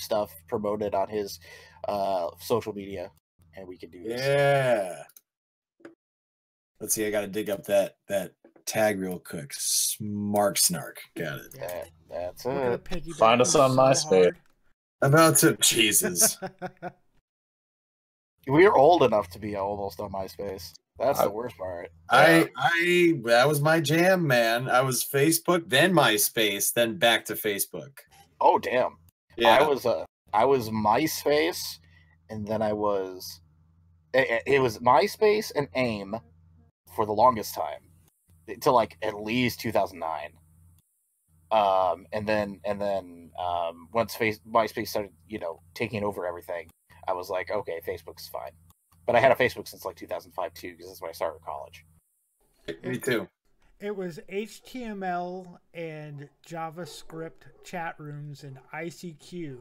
stuff promoted on his social media, and we can do this. Yeah. Let's see. I got to dig up that tag real quick. Smark Snark. Got it. Yeah, that's We're it. gonna Find us on MySpace. About to Jesus. We are old enough to be almost on MySpace. That's the worst part. That was my jam, man. I was Facebook, then MySpace, then back to Facebook. Oh damn! Yeah. I was MySpace, and then I was. It was MySpace and AIM for the longest time, till like at least 2009. And then once MySpace started, taking over everything, I was like, okay, Facebook's fine. But I had a Facebook since like 2005 too, because that's when I started college. Me too. It was HTML and JavaScript chat rooms and ICQ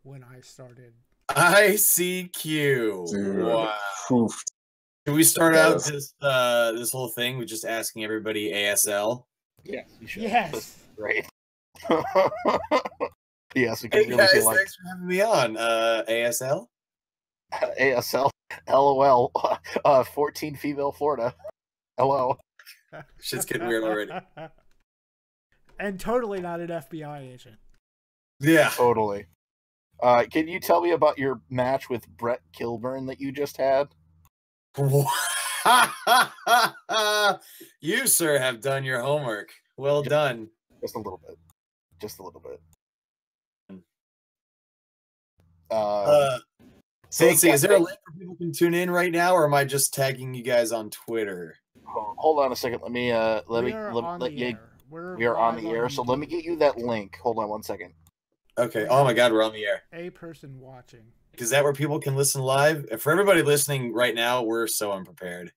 when I started. ICQ. Dude. Wow. Oof. Can we start out this whole thing with just asking everybody ASL? Yes, you should. Yes. Great. Yes, we can Hey really guys, feel like thanks for having me on. ASL? ASL. LOL. 14 female Florida. Hello. Shit's getting weird already. And totally not an FBI agent. Yeah. Totally. Can you tell me about your match with Brett Kilburn that you just had? You, sir, have done your homework. Well done. Just a little bit. Just a little bit. So let's see. Is there a link where people can tune in right now, or am I just tagging you guys on Twitter? Hold on a second. Let me. We are on the air. So let me get you that link. Hold on one second. Okay. Oh my God, we're on the air. A person watching. Is that where people can listen live? For everybody listening right now, we're so unprepared.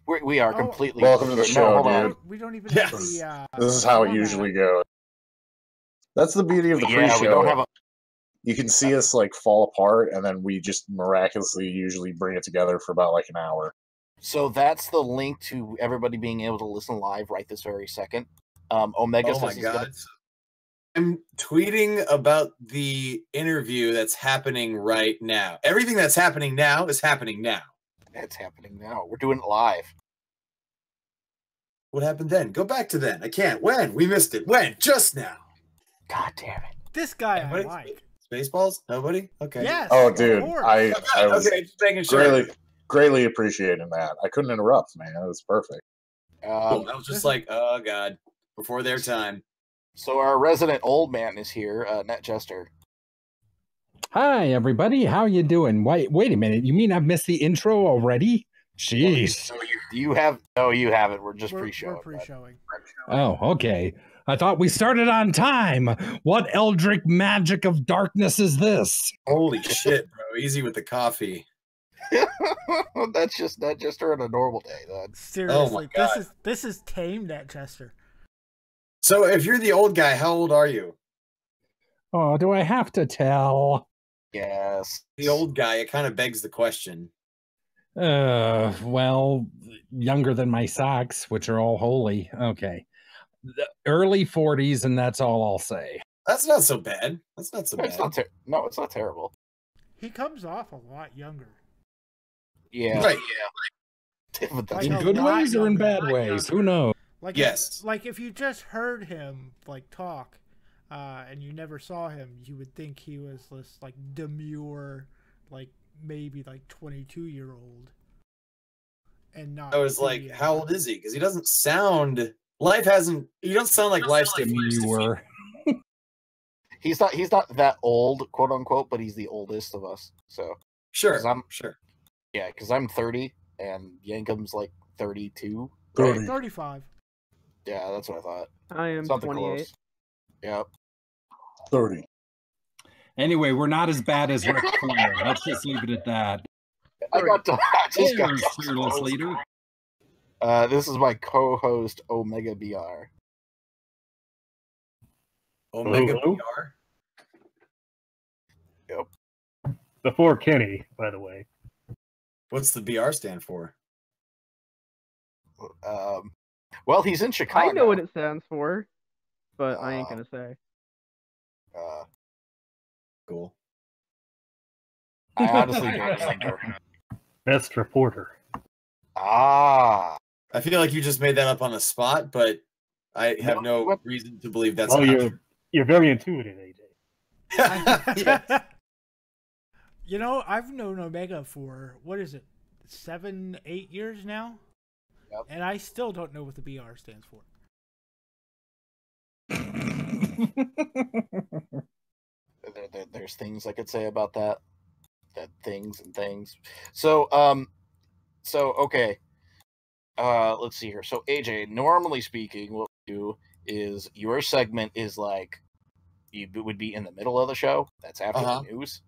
We are completely. Welcome to the show, dude. We don't even have the. This is how it usually goes. That's the beauty of the pre-show. We don't have a. You can see us like fall apart, and then we just miraculously usually bring it together for about like an hour. So that's the link to everybody being able to listen live right this very second. Omega. Oh my God. I'm tweeting about the interview that's happening right now. Everything that's happening now is happening now. It's happening now. We're doing it live. What happened then? Go back to then. I can't. When? We missed it. When? Just now. God damn it. This guy I like. Spaceballs? Nobody? Okay. Yes. Oh, dude. I was okay, just making sure. greatly appreciating that. I couldn't interrupt, man. It was perfect. I was just like, oh, God. Before their time. So our resident old man is here, Nat Chester. Hi, everybody. How you doing? Wait a minute. You mean I've missed the intro already? Jeez. You have? No, you haven't. We're just pre-showing. We're pre-showing. Oh, okay. I thought we started on time. What eldritch magic of darkness is this? Holy shit, bro. Easy with the coffee. That's just on a normal day, then. Seriously, this is tame, Nat Chester. So if you're the old guy, how old are you? Oh, do I have to tell? Yes. The old guy, it kind of begs the question. Well, younger than my socks, which are all holy. Okay. The early 40s, and that's all I'll say. That's not so bad. That's not so bad. No, it's not terrible. He comes off a lot younger. Yeah. Right, yeah. Like in good ways or in bad ways? Who knows? Like yes. If you just heard him like talk, and you never saw him, you would think he was this like demure, like maybe like 22-year-old, and not. I was like, how old is he? Because he doesn't sound. Life hasn't. You don't sound like life's demure. He's not that old, quote unquote, but he's the oldest of us. So sure, sure. Yeah, because I'm 30 and Yankum's like 32. 35. Yeah, that's what I thought. I am Something 28. Close. Yep. 30. Anyway, we're not as bad as Ric Flair. Let's just leave it at that. I just got fearless leader. This is my co-host Omega BR. Omega BR. Yep. Before Kenny, by the way. What's the BR stand for? Well, he's in Chicago. I know what it stands for, but I ain't gonna say. I honestly don't remember. Best reporter. Ah. I feel like you just made that up on the spot, but I have no reason to believe that's Well, not you're very intuitive, AJ. Yes. You know, I've known Omega for, what is it, 7, 8 years now? Yep. And I still don't know what the BR stands for. There's things I could say about that. Things and things. So, okay. Let's see here. So, AJ, normally speaking, what we do is your segment is like, you would be in the middle of the show. That's after the news.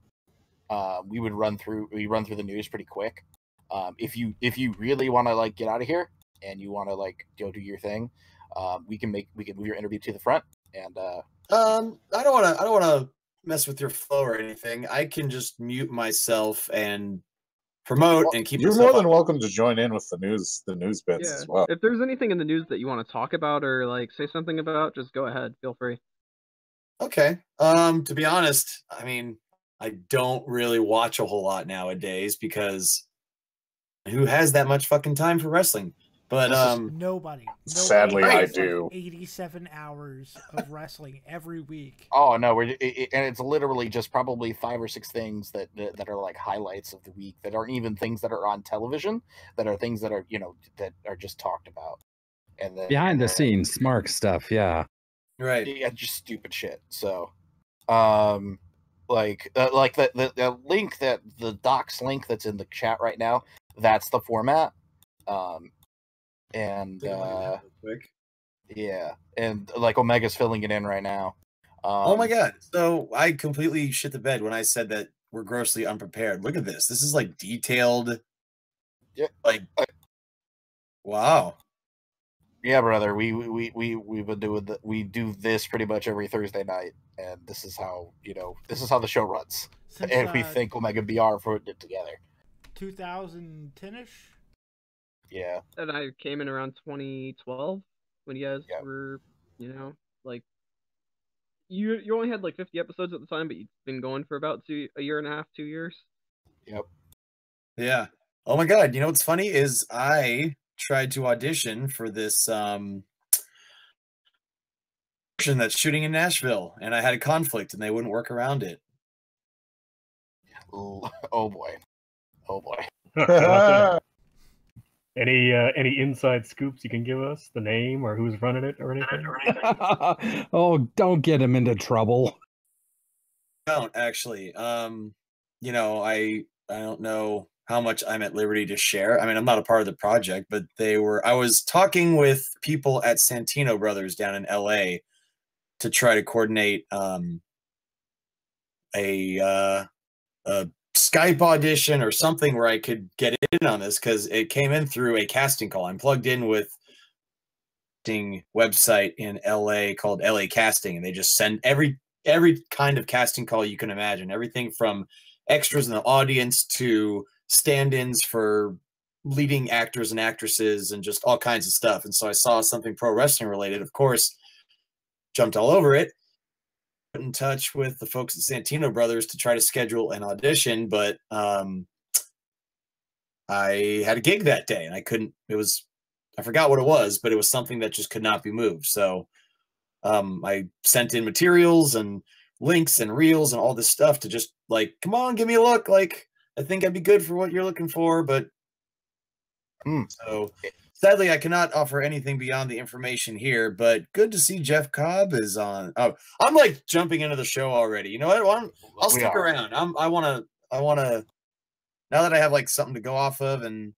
We run through the news pretty quick. If you really want to like get out of here and you want to like go do your thing, we can move your interview to the front. And I don't want to mess with your flow or anything. I can just mute myself and promote and keep. You're more than welcome to join in with the news bits as well. If there's anything in the news that you want to talk about or like say something about, just go ahead. Feel free. Okay. To be honest, I mean, I don't really watch a whole lot nowadays because who has that much fucking time for wrestling? But nobody. Sadly, I do. 87 hours of wrestling every week. Oh no, and it's literally just probably 5 or 6 things that are like highlights of the week that aren't even things that are on television, that are things that are that are just talked about, and then behind the scenes, Smark stuff, yeah, right, yeah, just stupid shit. So, like the link that the docs link that's in the chat right now, that's the format. And quick. Yeah, and like Omega's filling it in right now. Oh my god! So I completely shit the bed when I said that we're grossly unprepared. Look at this. This is like detailed. Yeah. Like, wow. Yeah, brother. We've been doing we do this pretty much every Thursday night, and this is how the show runs. Since, and we thank Omega BR for putting it together. 2010ish. Yeah. And I came in around 2012 when you guys were, like, you only had like 50 episodes at the time, but you've been going for about a year and a half, 2 years. Yep. Yeah. Oh my god! You know what's funny is I tried to audition for this that's shooting in Nashville, and I had a conflict, and they wouldn't work around it. Oh boy. Oh boy. Any inside scoops you can give us? The name or who's running it or anything? Oh, don't get him into trouble. Don't actually. I don't know how much I'm at liberty to share. I mean, I'm not a part of the project, but I was talking with people at Santino Brothers down in LA to try to coordinate a Skype audition or something where I could get in on this, because it came in through a casting call. I'm plugged in with a website in LA called LA Casting, and they just send every kind of casting call you can imagine, everything from extras in the audience to stand-ins for leading actors and actresses and just all kinds of stuff. And so I saw something pro wrestling related, of course, jumped all over it. In touch with the folks at Santino Brothers to try to schedule an audition, but I had a gig that day and I forgot what it was, but it was something that just could not be moved. So I sent in materials and links and reels and all this stuff to just like, come on, give me a look. Like, I think I'd be good for what you're looking for, but so sadly, I cannot offer anything beyond the information here, but good to see Jeff Cobb is on. Oh, I'm like jumping into the show already. You know what? I'll stick around. I want to, now that I have like something to go off of, and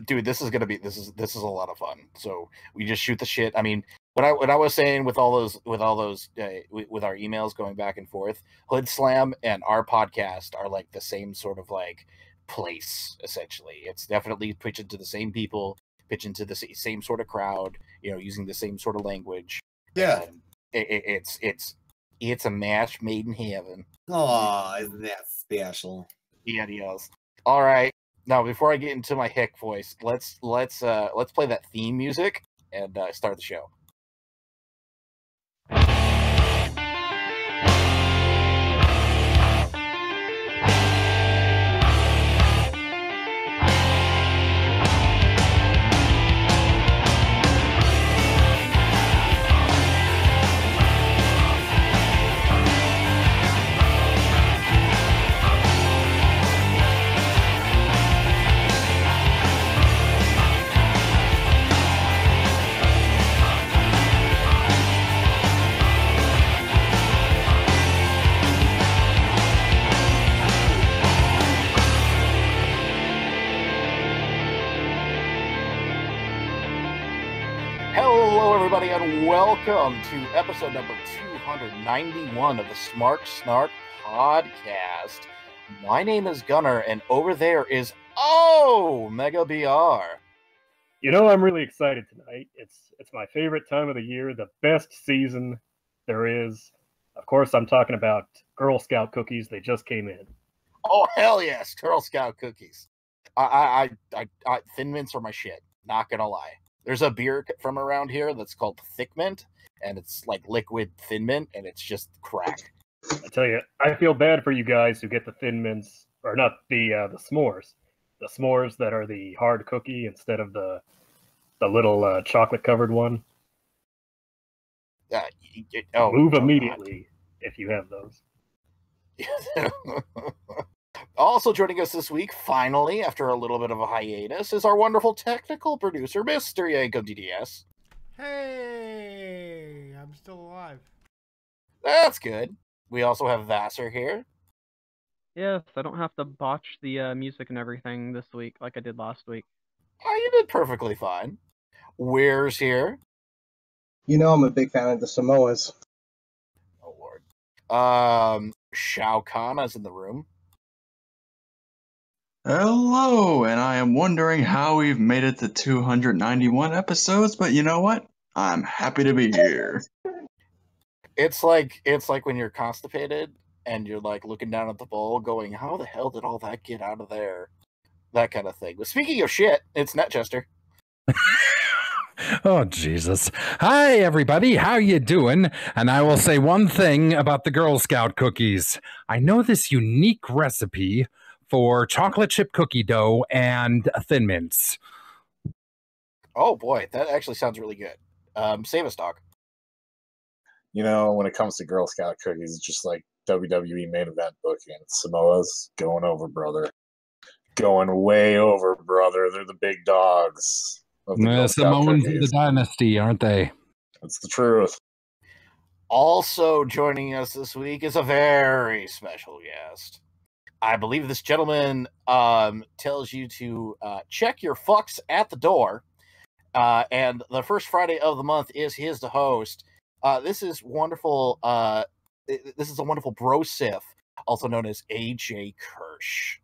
dude, this is a lot of fun. So we just shoot the shit. I mean, what I was saying with all those with our emails going back and forth, Hood Slam and our podcast are like the same sort of like place, essentially. It's definitely pitching to the same people, pitching to the same sort of crowd, using the same sort of language. Yeah. It's a match made in heaven. Oh, isn't that special? Yeah, it is. All right. Now, before I get into my hick voice, let's play that theme music and start the show. everybody, and welcome to episode number 291 of the Smark Snark podcast. My name is Gunnar, and over there is Mega BR. You know, I'm really excited tonight. It's my favorite time of the year, the best season there is. Of course, I'm talking about Girl Scout cookies. They just came in. Oh, hell yes, Girl Scout cookies. I Thin Mints are my shit, not gonna lie. There's a beer from around here that's called Thick Mint, and it's like liquid Thin Mint, and it's just crack. I tell you, I feel bad for you guys who get the Thin Mints, or not the s'mores. The s'mores that are the hard cookie instead of the little chocolate-covered one. Move immediately if you have those. Also joining us this week, finally, after a little bit of a hiatus, is our wonderful technical producer, Mr. Yanko DDS. Hey, I'm still alive. That's good. We also have Vassar here. Yes, I don't have to botch the music and everything this week like I did last week. Oh, you did perfectly fine. Where's here? You know I'm a big fan of the Samoas. Oh, Lord. Shao Kahn is in the room. Hello, and I am wondering how we've made it to 291 episodes, but you know what? I'm happy to be here. It's like when you're constipated and you're like looking down at the bowl going, how the hell did all that get out of there? That kind of thing. But speaking of shit, it's Netchester. Oh, Jesus. Hi, everybody. How you doing? And I will say one thing about the Girl Scout cookies. I know this unique recipe for chocolate chip cookie dough and Thin Mints. Oh, boy. That actually sounds really good. Save us, dog. You know, when it comes to Girl Scout cookies, it's just like WWE main event booking. Samoa's going over, brother. Going way over, brother. They're the big dogs. The Samoans of the dynasty, aren't they? That's the truth. Also joining us this week is a very special guest. I believe this gentleman tells you to check your fucks at the door. And the first Friday of the month is his to host. This is wonderful. This is a wonderful bro sif, also known as AJ Kirsch.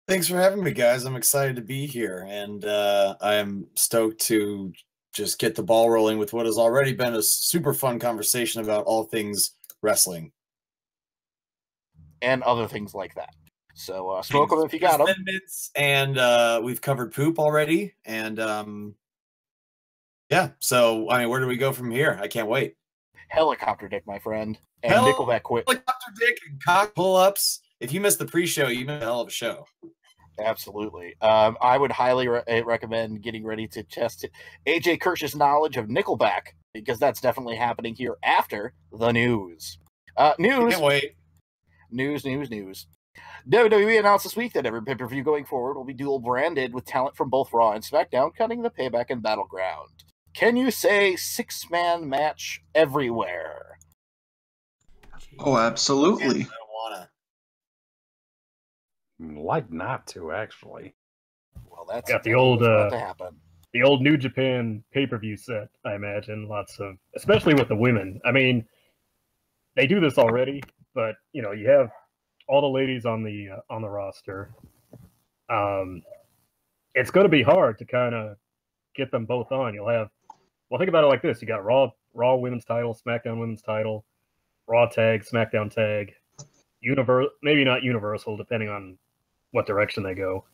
Thanks for having me, guys. I'm excited to be here, and I am stoked to just get the ball rolling with what has already been a super fun conversation about all things wrestling. And other ththings like that. So smoke them if you got them. And we've covered poop already, and yeah. So I mean, where do we go from here? I can't wait. Helicopter dick, my friend, and Nickelback quit. Helicopter dick and cock pull-ups. If you missed the pre-show, you missed a hell of a show. Absolutely. I would highly recommend getting ready to test AJ Kirsch's knowledge of Nickelback, because that's definitely happening here after the news. News. Can't wait. News. WWE announced this week that every pay-per-view going forward will be dual-branded with talent from both Raw and SmackDown, cutting the Payback and Battleground. Can you say six-man match everywhere? Oh, absolutely. I don't wanna. Like not to, actually. Well, that's got the old about to happen. The old New Japan pay-per-view set, I imagine. Lots of, especially with the women. I mean, they do this already, but you know, you have all the ladies on the roster. It's going to be hard to kind of get them both on. You'll have, well, think about it like this: you got Raw Women's Title, SmackDown Women's Title, Raw Tag, SmackDown Tag, maybe not Universal, depending on what direction they go.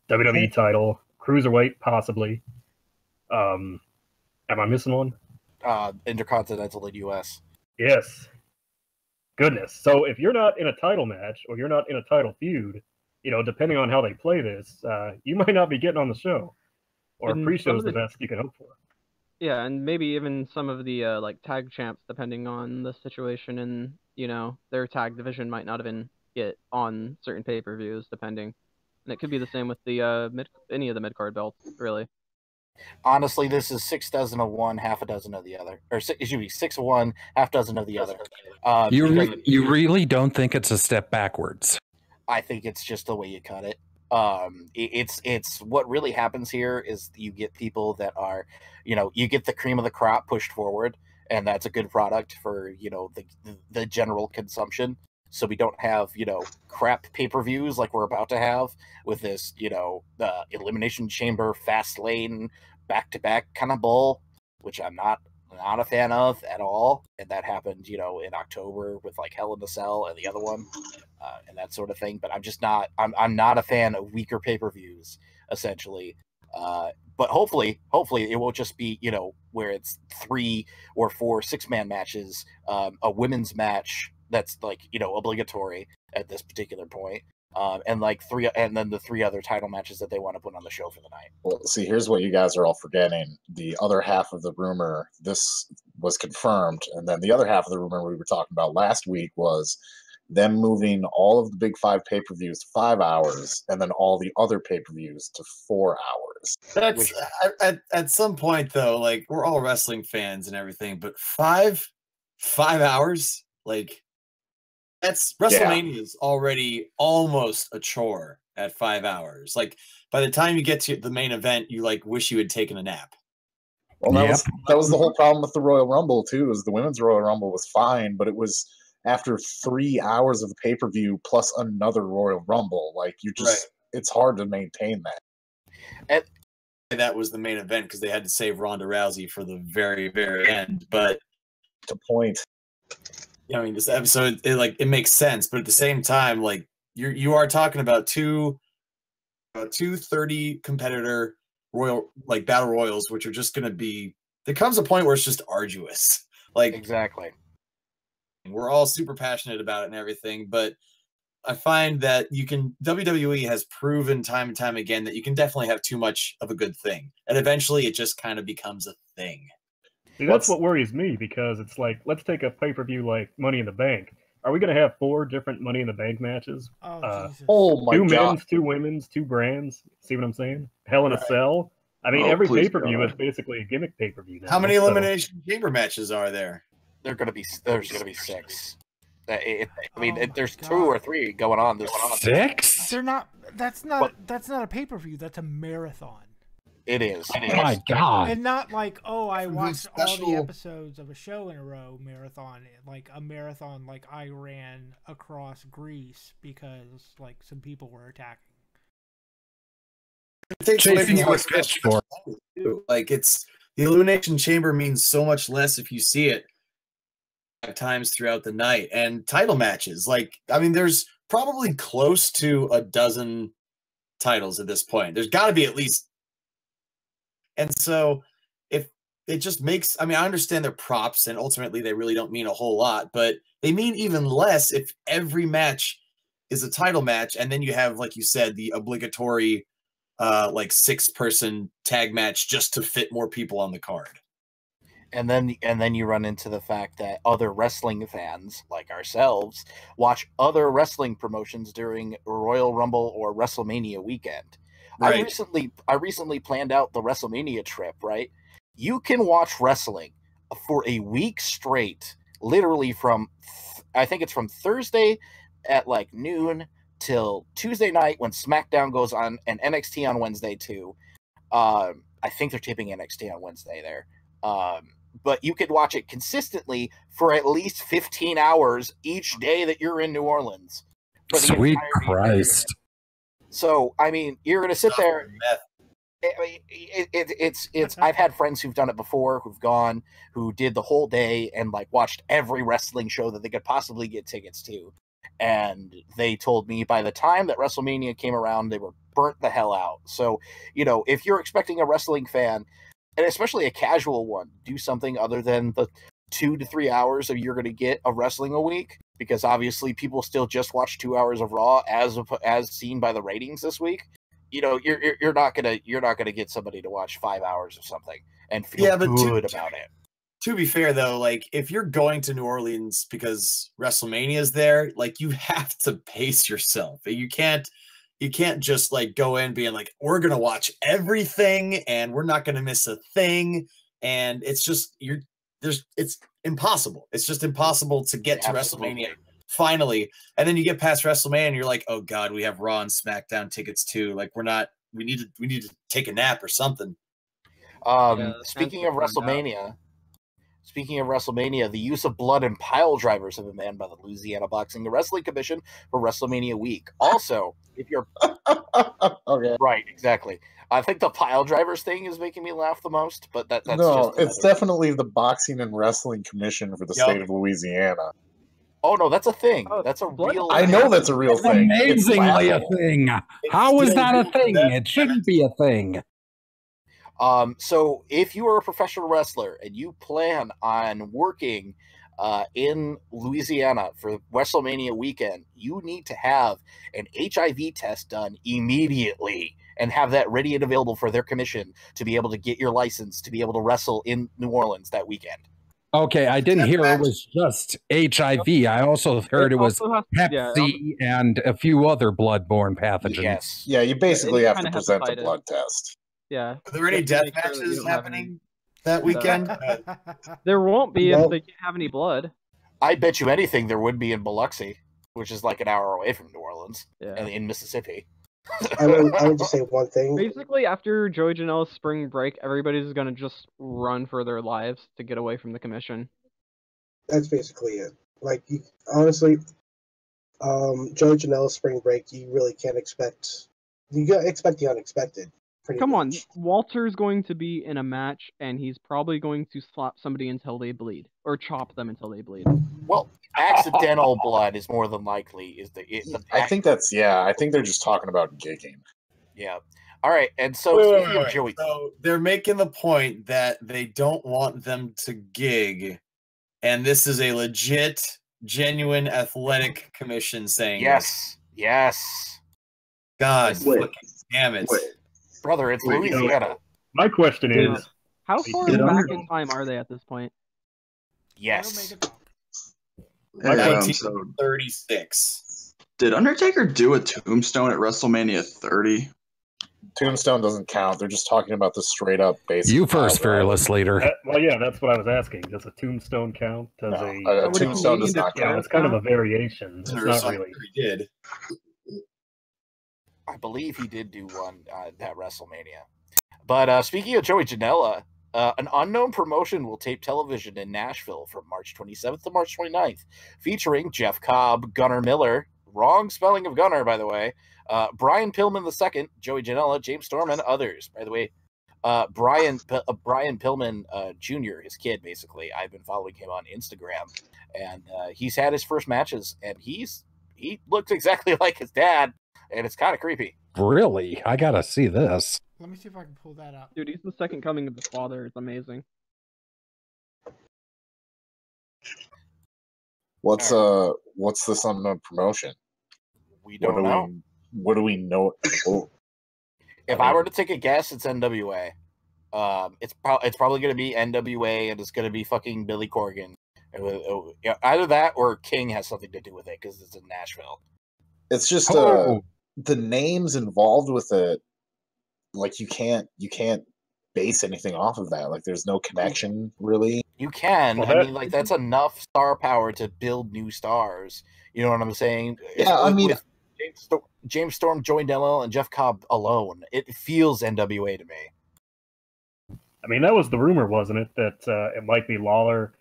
WWE title, Cruiserweight, possibly. Am I missing one? Intercontinental in US. Yes. Goodness. So if you're not in a title match or you're not in a title feud, you know, depending on how they play this, you might not be getting on the show. Or pre-show is the best you can hope for. Yeah, and maybe even some of the like tag champs, depending on the situation, and you know, their tag division might not even get on certain pay-per-views, depending. And it could be the same with the any of the mid-card belts, really. Honestly, this is 6 dozen of one, half a dozen of the other. Or it should be 6 of one, half dozen of the other. You really don't think it's a step backwards? I think it's just the way you cut it. It's what really happens here is you get people that are, you get the cream of the crop pushed forward, and that's a good product for the general consumption. So we don't have crap pay-per-views like we're about to have with this the Elimination Chamber fast lane back-to-back kind of bull, which I'm not a fan of at all. And that happened in October with like Hell in a Cell and the other one, and that sort of thing. But I'm not a fan of weaker pay-per-views essentially. But hopefully it won't just be where it's 3 or 4 6-man matches, a women's match that's like obligatory at this particular point, and like 3, and then the 3 other title matches that they want to put on the show for the night. Well, see, here's what you guys are all forgetting. The other half of the rumor, this was confirmed, and then the other half of the rumor we were talking about last week was them moving all of the big 5 pay-per-views to 5 hours, and then all the other pay-per-views to 4 hours. That's at some point though, like, we're all wrestling fans and everything, but 5 hours, like, that's WrestleMania is already almost a chore at 5 hours. Like, by the time you get to the main event, you like wish you had taken a nap. Well, that was the whole problem with the Royal Rumble too. Is the women's Royal Rumble was fine, but it was after 3 hours of the pay-per-view plus another Royal Rumble. Like, you just it's hard to maintain that. And that was the main event because they had to save Ronda Rousey for the very, very end. But to point. I mean, this episode, it makes sense, but at the same time, like, you are talking about two 30 competitor battle royals, which are just going to be. There comes a point where it's just arduous. Like, exactly. We're all super passionate about it and everything, but I find that WWE has proven time and time again that you can definitely have too much of a good thing, and eventually it just kind of becomes a thing. See, that's what worries me, because it's like, let's take a pay-per-view like Money in the Bank. Are we going to have 4 different Money in the Bank matches? Oh my 2 God. men's, 2 women's, 2 brands. See what I'm saying? Hell in a Cell. I mean, every pay-per-view is basically a gimmick pay-per-view now. How many Elimination Chamber matches are there? There's gonna be 6. There's 2 or 3 going on. There's 6? They're not. That's not a pay-per-view. That's a marathon. It is. Oh my God. And not like, I watched all the episodes of a show in a row marathon. Like a marathon, like I ran across Greece because like some people were attacking. Like, it's the Elimination Chamber means so much less if you see it 5 times throughout the night. And title matches, like, I mean, there's probably close to a dozen titles at this point. There's got to be at least. And so if it just makes, I mean, I understand they're props and ultimately they really don't mean a whole lot, but they mean even less if every match is a title match. And then you have, like you said, the obligatory, 6-person tag match just to fit more people on the card. And then you run into the fact that other wrestling fans like ourselves watch other wrestling promotions during Royal Rumble or WrestleMania weekend. Right. I recently planned out the WrestleMania trip, right? You can watch wrestling for a week straight, literally I think it's from Thursday at like noon till Tuesday night when SmackDown goes on, and NXT on Wednesday too. I think they're taping NXT on Wednesday there. But you could watch it consistently for at least 15 hours each day that you're in New Orleans. Sweet Christ. So, I mean, you're going to sit there. It's. I've had friends who've done it before, who've gone, who did the whole day and like watched every wrestling show that they could possibly get tickets to. And they told me by the time that WrestleMania came around, they were burnt the hell out. So, if you're expecting a wrestling fan, and especially a casual one, do something other than the 2 to 3 hours that you're going to get of wrestling a week, because obviously people still just watch 2 hours of Raw as seen by the ratings this week. You're not gonna get somebody to watch 5 hours of something and feel good about it. To be fair, though, like, if you're going to New Orleans because WrestleMania is there, like, you have to pace yourself. You can't just like go in being like, we're gonna watch everything and we're not gonna miss a thing. And it's just it's impossible. It's just impossible to get to WrestleMania finally. And then you get past WrestleMania and you're like, oh God, we have Raw and SmackDown tickets too. Like we need to take a nap or something. Speaking of WrestleMania, the use of blood and pile drivers have been banned by the Louisiana Boxing and Wrestling Commission for WrestleMania week. Also, if you're Okay. right, exactly. I think the pile drivers thing is making me laugh the most, but that's No, just it's definitely the Boxing and Wrestling Commission for the state of Louisiana. Oh no, that's a thing. Oh, That's a blood- real. I know that's a real thing. It's Amazingly a laughable. thing. How is that a thing? It shouldn't be a thing. So if you are a professional wrestler and you plan on working in Louisiana for WrestleMania weekend, you need to have an HIV test done immediately and have that ready and available for their commission to be able to get your license to be able to wrestle in New Orleans that weekend. Okay, I didn't hear it was just HIV. I also heard it was Hep-C and a few other bloodborne pathogens. Yes. Yeah, you basically have to kind of present a hepatitis. blood test. Yeah. Are there any You have to death make sure that you matches don't have happening any- that weekend? There won't be Well- if they can't have any blood. I bet you anything there would be in Biloxi, which is like an hour away from New Orleans, Yeah. and in Mississippi. I would just say one thing. Basically, after Joey Janela's spring break, everybody's gonna just run for their lives to get away from the commission. That's basically it. Like, honestly, Joey Janela's spring break, you really can't expect. You gotta expect the unexpected. Come on, Walter's going to be in a match, and he's probably going to slap somebody until they bleed, or chop them until they bleed. Well, accidental blood is more than likely is I think they're just talking about gigging. Yeah. All right, and so speaking of Wait. Joey, So they're making the point that they don't want them to gig, and this is a legit, genuine athletic commission saying yes, yes, God, Wait. fucking damn it. Wait. brother, it's Wait, Louisiana. My question Yeah. is, How far Did back Under- in time are they at this point? Yes. My Hey, question- so 36. did Undertaker do a tombstone at WrestleMania 30? Tombstone doesn't count. They're just talking about the straight up basic. You first, pile driver. fearless leader. well, yeah, that's what I was asking. Does a tombstone count as No, a? a tombstone does not Yeah, count. it's kind of a variation. It's not really. He did. I believe he did do one at WrestleMania. But speaking of Joey Janela, an unknown promotion will tape television in Nashville from March 27th to March 29th, featuring Jeff Cobb, Gunnar Miller, wrong spelling of Gunnar, by the way, Brian Pillman II, Joey Janela, James Storm, and others. By the way, Brian Pillman Jr., his kid, basically. I've been following him on Instagram, and he's had his first matches, and he looks exactly like his dad, and it's kind of creepy. Really? I gotta see this. Let me see if I can pull that up. Dude, he's the second coming of his father. It's amazing. What's this unknown promotion? We don't know. What do we know? Oh, If I were to take a guess, it's NWA. It's probably going to be NWA, and it's going to be fucking Billy Corgan. Either that or King has something to do with it because it's in Nashville. it's just Oh, the names involved with it. Like you can't base anything off of that. Like there's no connection really. You can. Well, I that- mean, like that's enough star power to build new stars. You know what I'm saying? Yeah, I mean- with James Storm, Joey Janela, and Jeff Cobb alone, it feels NWA to me. I mean, that was the rumor, wasn't it? That it might be Lawler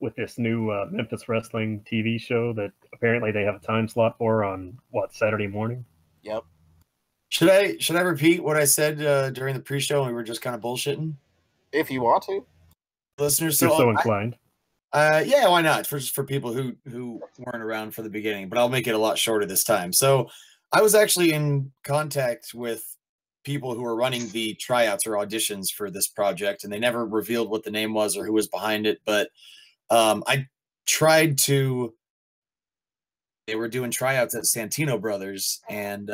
with this new Memphis Wrestling TV show that apparently they have a time slot for on Saturday morning. Yep. Should I repeat what I said during the pre-show and we were just kind of bullshitting? If you want to. Listeners, You're so I- inclined. yeah, why not? For people who weren't around for the beginning, but I'll make it a lot shorter this time. So I was actually in contact with people who were running the tryouts or auditions for this project, and they never revealed what the name was or who was behind it. But I tried to. They were doing tryouts at Santino Brothers, and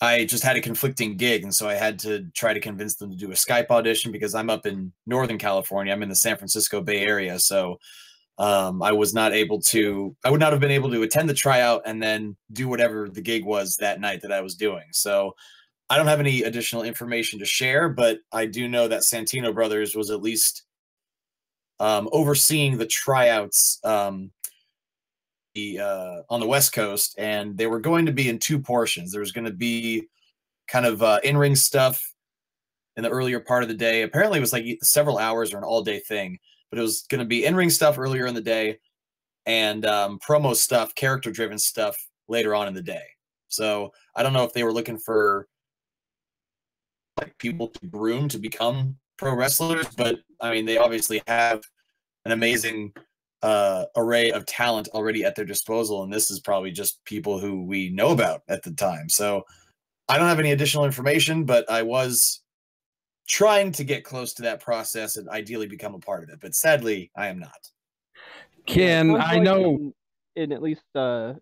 I just had a conflicting gig, and so I had to try to convince them to do a Skype audition because I'm up in Northern California. I'm in the San Francisco Bay Area, so I would not have been able to attend the tryout and then do whatever the gig was that night that I was doing. So I don't have any additional information to share, but I do know that Santino Brothers was at least overseeing the tryouts on the West Coast, and they were going to be in two portions. There was going to be kind of in-ring stuff in the earlier part of the day. Apparently, it was like several hours or an all-day thing, but it was going to be in-ring stuff earlier in the day and promo stuff, character-driven stuff later on in the day. So I don't know if they were looking for like people to groom to become pro wrestlers, but I mean, they obviously have an amazing array of talent already at their disposal, and this is probably just people who we know about at the time. So I don't have any additional information, but I was trying to get close to that process and ideally become a part of it, but sadly I am not. Ken, Sounds I like know in at least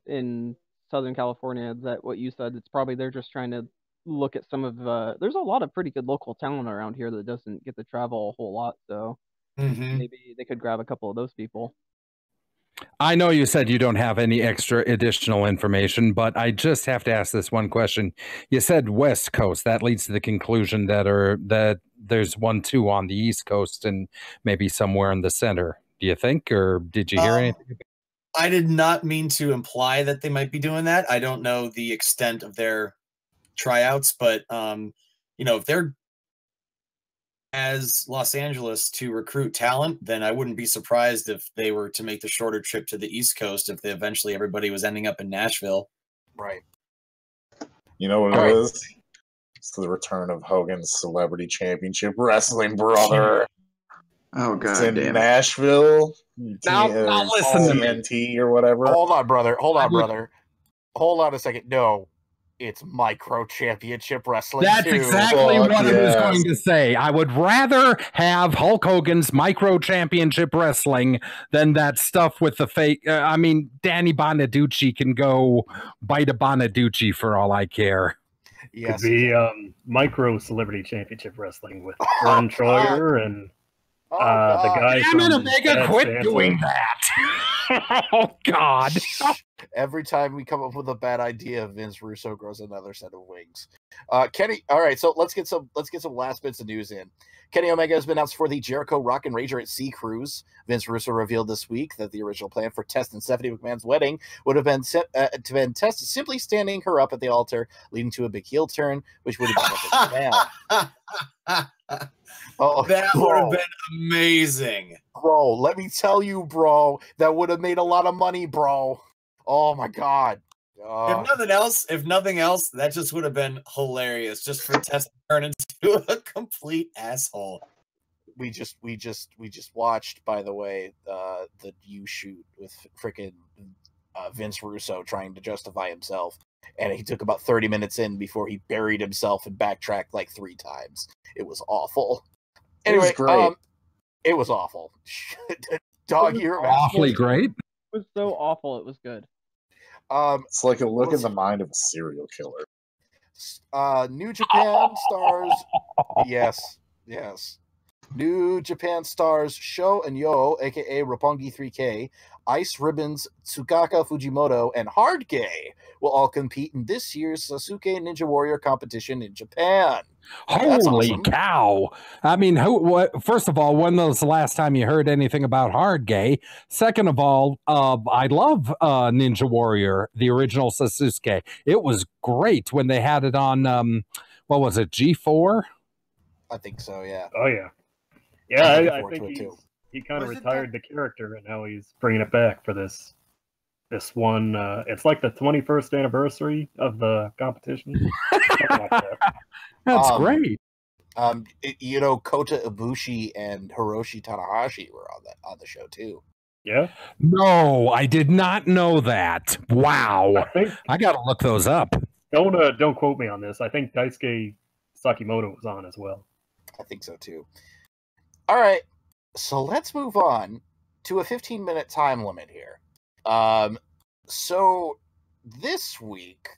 in Southern California, that what you said, it's probably they're just trying to look at some of there's a lot of pretty good local talent around here that doesn't get to travel a whole lot, so maybe they could grab a couple of those people. I know you said you don't have any extra additional information, but I just have to ask this one question. You said West Coast. That leads to the conclusion that there's 1-2 on the East Coast and maybe somewhere in the center. Do you think, or did you hear anything? I did not mean to imply that they might be doing that. I don't know the extent of their tryouts, but if they're as Los Angeles to recruit talent, then I wouldn't be surprised if they were to make the shorter trip to the East Coast if eventually everybody was ending up in Nashville. Right. You know what it is? It's the return of Hogan's Celebrity Championship Wrestling, brother. Oh, God it's in damn it. Nashville. Now listen to me. TNT or whatever. Hold on, brother. Hold on a second. No. It's Micro Championship Wrestling. That's too. exactly what I was going to say. I would rather have Hulk Hogan's Micro Championship Wrestling than that stuff with the fake. Danny Bonaducci can go bite a Bonaducci for all I care. Yes, could be Micro Celebrity Championship Wrestling with Vern Troyer and the guy from Omega, quit doing that. Oh, God. Every time we come up with a bad idea, Vince Russo grows another set of wings. Kenny, all right, so let's get some last bits of news in. Kenny Omega has been announced for the Jericho Rock and Rager at Sea Cruise. Vince Russo revealed this week that the original plan for Test and Stephanie McMahon's wedding would have been Test simply standing her up at the altar, leading to a big heel turn, which would have been McMahon. That would have been amazing. Bro, let me tell you, bro, that would have made a lot of money, bro. Oh my God. If nothing else, that just would have been hilarious just for Tess to turn into a complete asshole. We just watched, by the way, the U shoot with freaking Vince Russo trying to justify himself. And he took about 30 minutes in before he buried himself and backtracked like 3 times. It was awful. Anyway, it was awful. Dog, you're awfully great. It was so awful. It was good. It's like a look in the mind of a serial killer. New Japan stars. Yes. New Japan stars Sho and Yo, aka Roppongi 3K, Ice Ribbons, Tsukaka Fujimoto, and Hard Gay will all compete in this year's Sasuke Ninja Warrior competition in Japan. Holy cow! I mean, first of all, when was the last time you heard anything about Hard Gay? Second of all, I love Ninja Warrior, the original Sasuke. It was great when they had it on, what was it, G4? I think so, yeah. Oh, yeah. Yeah, I think he kind of retired the character, and now he's bringing it back for this one. It's like the 21st anniversary of the competition. Like that. That's great. Kota Ibushi and Hiroshi Tanahashi were on the show too. Yeah. No, I did not know that. Wow. I got to look those up. Don't quote me on this. I think Daisuke Sakimoto was on as well. I think so too. All right, so let's move on to a 15-minute time limit here. So this week,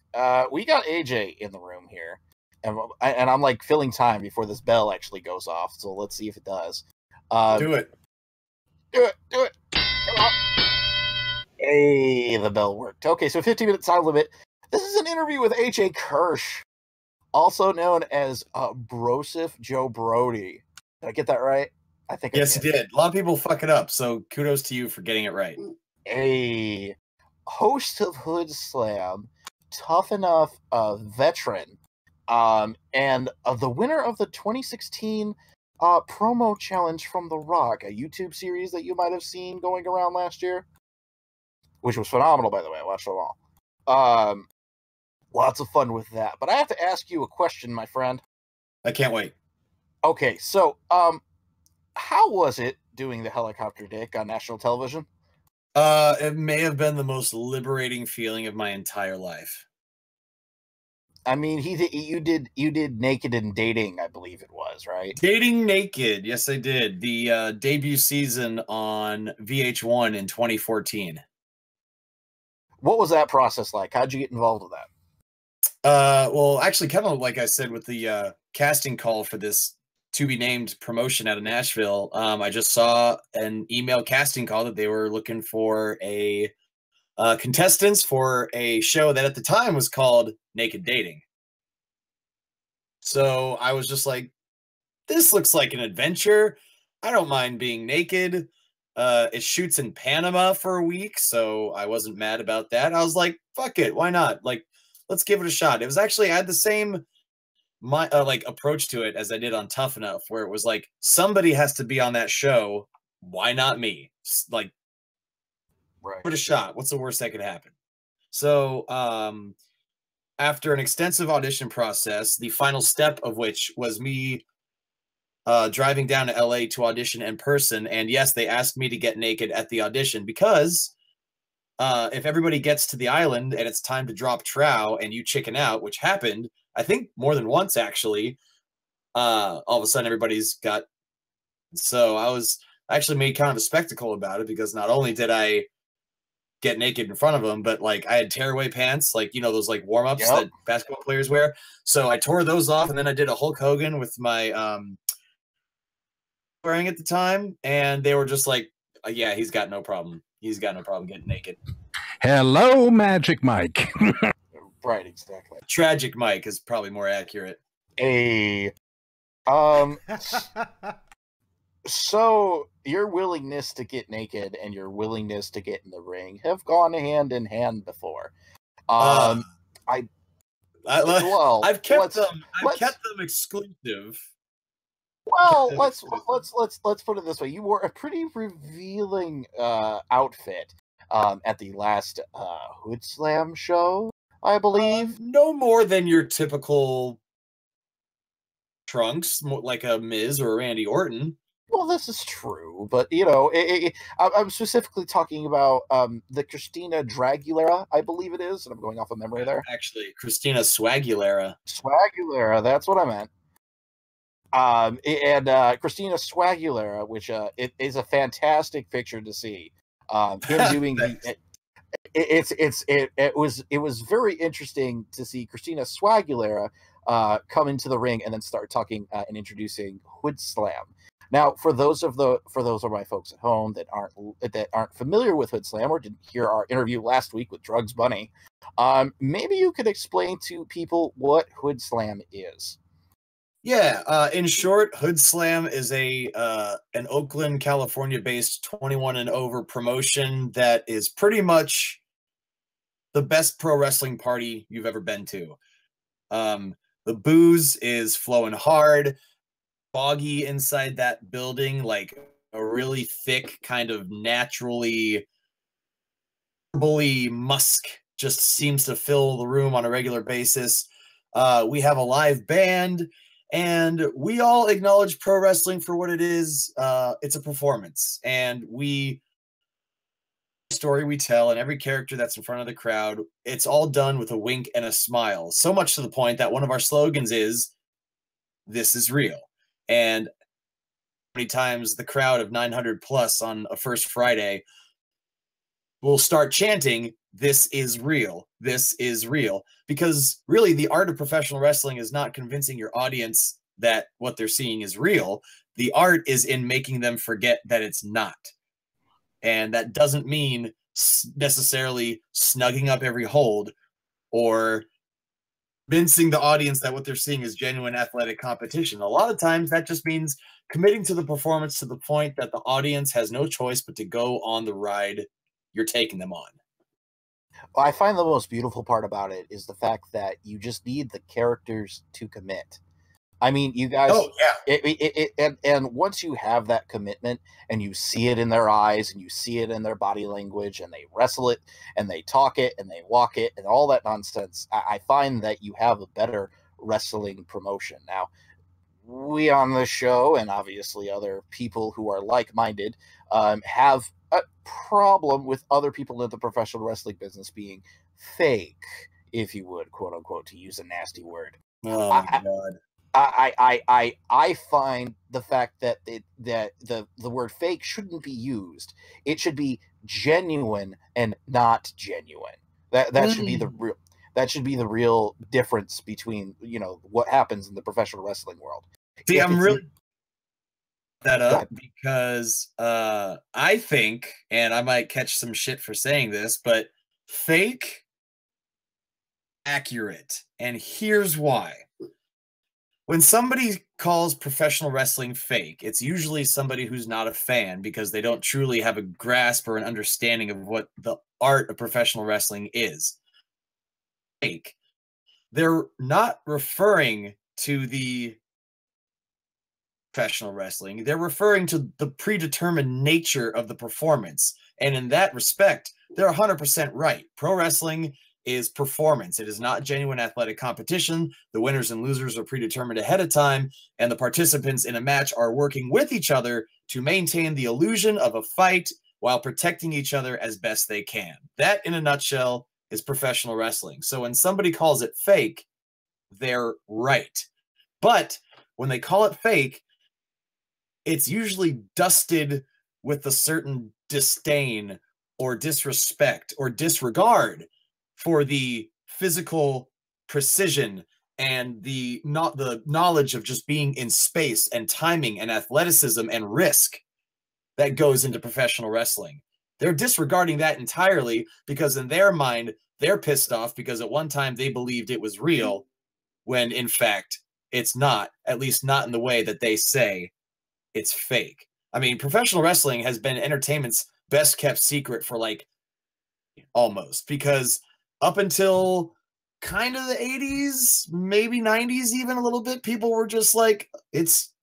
we got AJ in the room here, and I'm like filling time before this bell actually goes off. So let's see if it does. Do it. Come on. Hey, the bell worked. Okay, so 15-minute time limit. This is an interview with AJ Kirsch, also known as Brosif Joe Brody. Did I get that right? I think yes, you did. A lot of people fuck it up, so kudos to you for getting it right. Hey, host of Hood Slam, Tough Enough veteran, and the winner of the 2016 promo challenge from The Rock, a YouTube series that you might have seen going around last year, which was phenomenal, by the way. I watched them all. Lots of fun with that. But I have to ask you a question, my friend. I can't wait. Okay, so how was it doing the helicopter dick on national television? It may have been the most liberating feeling of my entire life. I mean, you did Naked and Dating, I believe it was, right? Dating Naked, yes, I did. The debut season on VH1 in 2014. What was that process like? How'd you get involved with that? Well, actually, kind of like I said with the casting call for this to-be-named promotion out of Nashville, I just saw an email casting call that they were looking for a contestants for a show that at the time was called Naked Dating. So I was just like, this looks like an adventure. I don't mind being naked. It shoots in Panama for a week, so I wasn't mad about that. I was like, fuck it, why not? Like, let's give it a shot. It was actually, I had the same like approach to it as I did on Tough Enough, where it was like, somebody has to be on that show. Why not me? Like, right. Give it a shot. What's the worst that could happen? So after an extensive audition process, the final step of which was me driving down to LA to audition in person. And yes, they asked me to get naked at the audition because if everybody gets to the island and it's time to drop trow and you chicken out, which happened, I think more than once actually, all of a sudden everybody's got. So I was actually made kind of a spectacle about it because not only did I get naked in front of them, but like I had tearaway pants, like, you know, those like warm-ups that basketball players wear. So I tore those off and then I did a Hulk Hogan with my wearing at the time, and they were just like, yeah, he's got no problem. He's got no problem getting naked. Hello, Magic Mike. Right, exactly. Tragic Mike is probably more accurate. So your willingness to get naked and your willingness to get in the ring have gone hand in hand before. I've kept them exclusive. Well, let's put it this way. You wore a pretty revealing outfit at the last Hood Slam show, I believe. No more than your typical trunks, like a Miz or a Randy Orton. Well, this is true, but you know, I'm specifically talking about the Christina Dragulera, I believe it is, and I'm going off of memory there. Actually, Christina Swagulera. Swagulera, that's what I meant. And Christina Swagulera, which it is a fantastic picture to see. Him doing it was very interesting to see Christina Swagulera come into the ring and then start talking and introducing Hood Slam. Now, for those of my folks at home that aren't familiar with Hood Slam or didn't hear our interview last week with Drugs Bunny, maybe you could explain to people what Hood Slam is. Yeah, in short, Hood Slam is an Oakland, California-based 21 and over promotion that is pretty much the best pro wrestling party you've ever been to. The booze is flowing hard, foggy inside that building, like a really thick kind of naturally bully musk just seems to fill the room on a regular basis. We have a live band. And we all acknowledge pro wrestling for what it is. It's a performance. And story we tell and every character that's in front of the crowd, it's all done with a wink and a smile. So much to the point that one of our slogans is, "This is real." And many times the crowd of 900 plus on a first Friday will start chanting, "This is real. This is real." Because really the art of professional wrestling is not convincing your audience that what they're seeing is real. The art is in making them forget that it's not. And that doesn't mean necessarily snugging up every hold or convincing the audience that what they're seeing is genuine athletic competition. A lot of times that just means committing to the performance to the point that the audience has no choice but to go on the ride you're taking them on. I find the most beautiful part about it is the fact that you just need the characters to commit. I mean, you guys. Oh yeah. And once you have that commitment, and you see it in their eyes, and you see it in their body language, and they wrestle it, and they talk it, and they walk it, and all that nonsense, I find that you have a better wrestling promotion. Now, we on the show, and obviously other people who are like-minded, have a problem with other people in the professional wrestling business being fake, if you would, quote unquote, to use a nasty word. Oh my god. I find the fact that the word fake shouldn't be used. It should be genuine and not genuine. That should be the real. That should be the real difference between, you know, what happens in the professional wrestling world. See, I'm really that up because I think, and I might catch some shit for saying this, but fake, accurate, and here's why. When somebody calls professional wrestling fake, it's usually somebody who's not a fan because they don't truly have a grasp or an understanding of what the art of professional wrestling is. Fake. They're not referring to the professional wrestling. They're referring to the predetermined nature of the performance. And in that respect, they're 100% right. Pro wrestling is performance. It is not genuine athletic competition. The winners and losers are predetermined ahead of time, and the participants in a match are working with each other to maintain the illusion of a fight while protecting each other as best they can. That, in a nutshell, is professional wrestling. So when somebody calls it fake, they're right. But when they call it fake, it's usually dusted with a certain disdain or disrespect or disregard for the physical precision and the knowledge of just being in space and timing and athleticism and risk that goes into professional wrestling. They're disregarding that entirely because in their mind, they're pissed off because at one time they believed it was real when in fact it's not, at least not in the way that they say it's fake. I mean, professional wrestling has been entertainment's best kept secret for like almost, because up until kind of the 80s, maybe 90s, even a little bit, people were just like, it's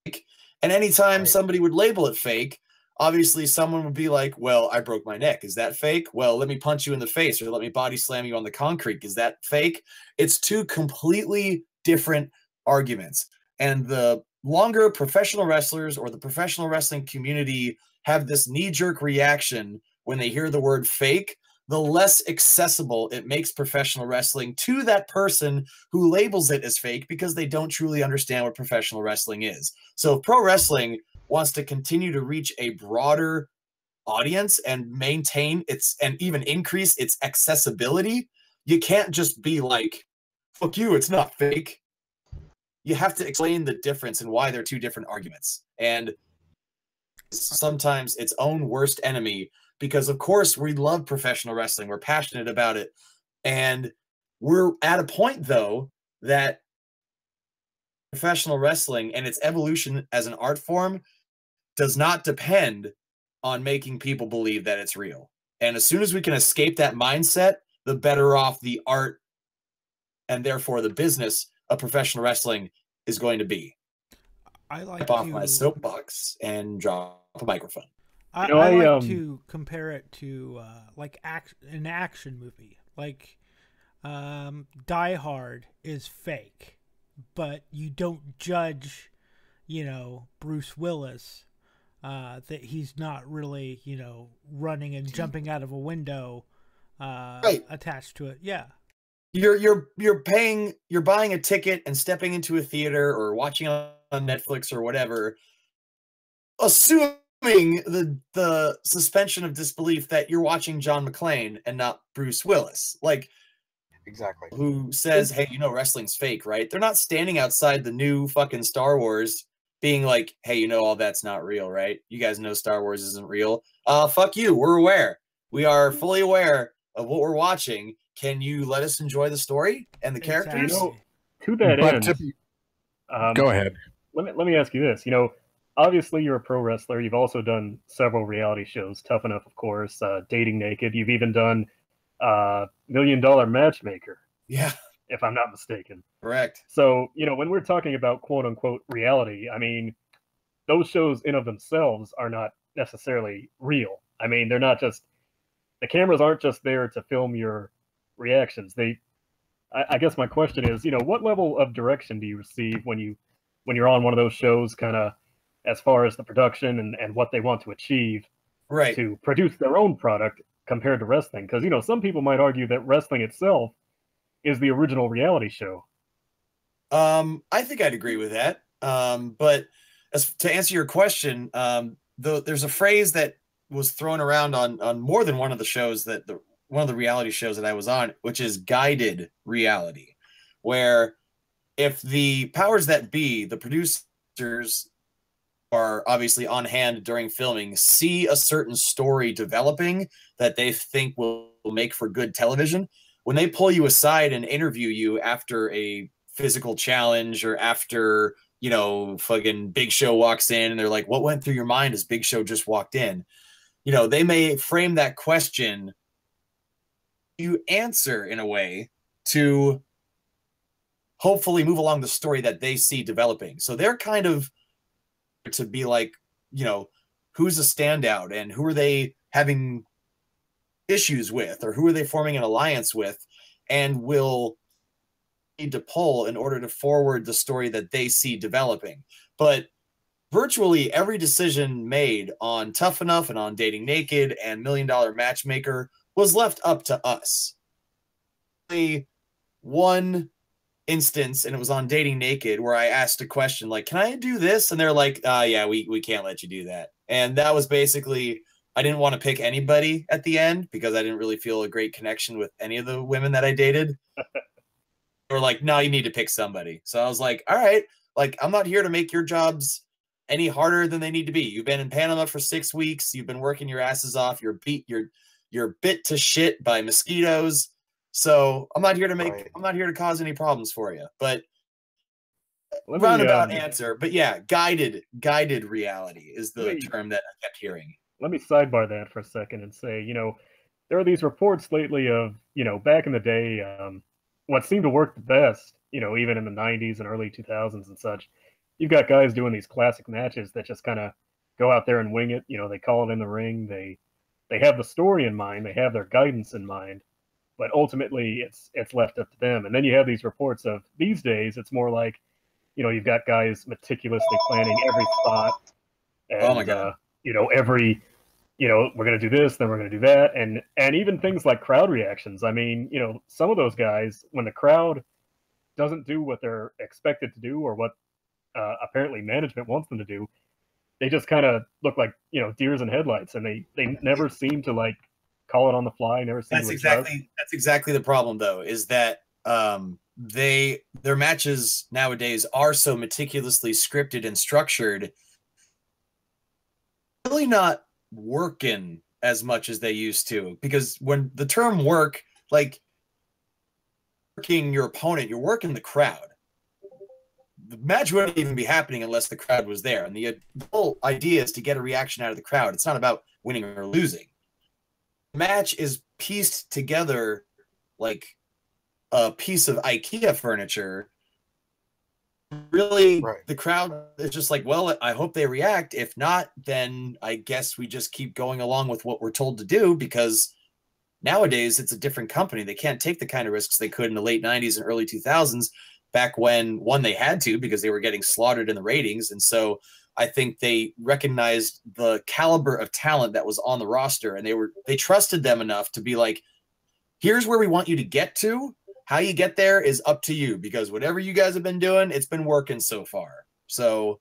fake. And anytime somebody would label it fake, obviously someone would be like, well, I broke my neck. Is that fake? Well, let me punch you in the face or let me body slam you on the concrete. Is that fake? It's two completely different arguments. And the longer professional wrestlers or the professional wrestling community have this knee-jerk reaction when they hear the word fake, the less accessible it makes professional wrestling to that person who labels it as fake because they don't truly understand what professional wrestling is. So if pro wrestling wants to continue to reach a broader audience and maintain its and even increase its accessibility, you can't just be like, fuck you, it's not fake. You have to explain the difference and why they're two different arguments. And sometimes its own worst enemy, because of course we love professional wrestling. We're passionate about it. And we're at a point though that professional wrestling and its evolution as an art form does not depend on making people believe that it's real. And as soon as we can escape that mindset, the better off the art and therefore the business of professional wrestling is going to be. I like off my soapbox and drop a microphone. I like to compare it to like an action movie. Like Die Hard is fake, but you don't judge, you know, Bruce Willis that he's not really, you know, running and jumping out of a window attached to it. Yeah. You're buying a ticket and stepping into a theater or watching on Netflix or whatever, assuming the suspension of disbelief that you're watching John McClane and not Bruce Willis. Like, exactly. Who says, hey, you know, wrestling's fake, right? They're not standing outside the new fucking Star Wars being like, hey, you know, all that's not real, right? You guys know Star Wars isn't real. Fuck you. We're aware. We are fully aware of what we're watching. Can you let us enjoy the story and the characters? You know, to that end, go ahead. Let me ask you this. You know, obviously you're a pro wrestler. You've also done several reality shows, Tough Enough, of course, Dating Naked. You've even done $1 Million Matchmaker, Yeah, if I'm not mistaken. correct. So, when we're talking about quote unquote reality, I mean, those shows in of themselves are not necessarily real. I mean, they're not just, the cameras aren't just there to film your reactions. I guess my question is, what level of direction do you receive when you're on one of those shows, kind of as far as the production and what they want to achieve Right. to produce their own product compared to wrestling? Because, some people might argue that wrestling itself is the original reality show. I think I'd agree with that. But to answer your question, there's a phrase that was thrown around on more than one of the shows one of the reality shows that I was on, which is guided reality, where if the powers that be, the producers are obviously on hand during filming, see a certain story developing that they think will make for good television, when they pull you aside and interview you after a physical challenge or after, fucking Big Show walks in and they're like, what went through your mind as Big Show just walked in? They may frame that question, you answer in a way to hopefully move along the story that they see developing. So they're kind of to be like, who's a standout and who are they having issues with, or who are they forming an alliance with, and will need to pull in order to forward the story that they see developing. But virtually every decision made on Tough Enough and on Dating Naked and $1 Million Matchmaker was left up to us. Only one instance, and it was on Dating Naked, where I asked a question like, can I do this? And they're like, yeah, we can't let you do that. And that was basically, I didn't want to pick anybody at the end because I didn't really feel a great connection with any of the women that I dated. They were like, no, you need to pick somebody. So I was like, all right, like, I'm not here to make your jobs any harder than they need to be. You've been in Panama for 6 weeks. You've been working your asses off. You're bit to shit by mosquitoes. So I'm not here to I'm not here to cause any problems for you. But roundabout answer. But yeah, guided reality is the term that I kept hearing. Let me sidebar that for a second and say, there are these reports lately of, back in the day, what seemed to work the best, even in the 90s and early 2000s and such. You've got guys doing these classic matches that just kind of go out there and wing it. They call it in the ring. They have the story in mind. They have their guidance in mind. But ultimately, it's left up to them. And then you have these reports of these days, it's more like, you've got guys meticulously planning every spot. And, oh my God. Every, we're going to do this, then we're going to do that. And even things like crowd reactions. I mean, some of those guys, when the crowd doesn't do what they're expected to do or what apparently management wants them to do, they just kind of look like, deers in headlights. And they never seem to like call it on the fly. Never seem that's exactly the problem, though, is that their matches nowadays are so meticulously scripted and structured, really not working as much as they used to. Because when the term work, like working your opponent, you're working the crowd. The match wouldn't even be happening unless the crowd was there. And the whole idea is to get a reaction out of the crowd. It's not about winning or losing. The match is pieced together like a piece of IKEA furniture. Really, the crowd is just like, well, I hope they react. If not, then I guess we just keep going along with what we're told to do, because nowadays it's a different company. They can't take the kind of risks they could in the late 90s and early 2000s, back when, one, they had to because they were getting slaughtered in the ratings. And so I think they recognized the caliber of talent that was on the roster, and they trusted them enough to be like, here's where we want you to get to. How you get there is up to you, because whatever you guys have been doing, it's been working so far. So,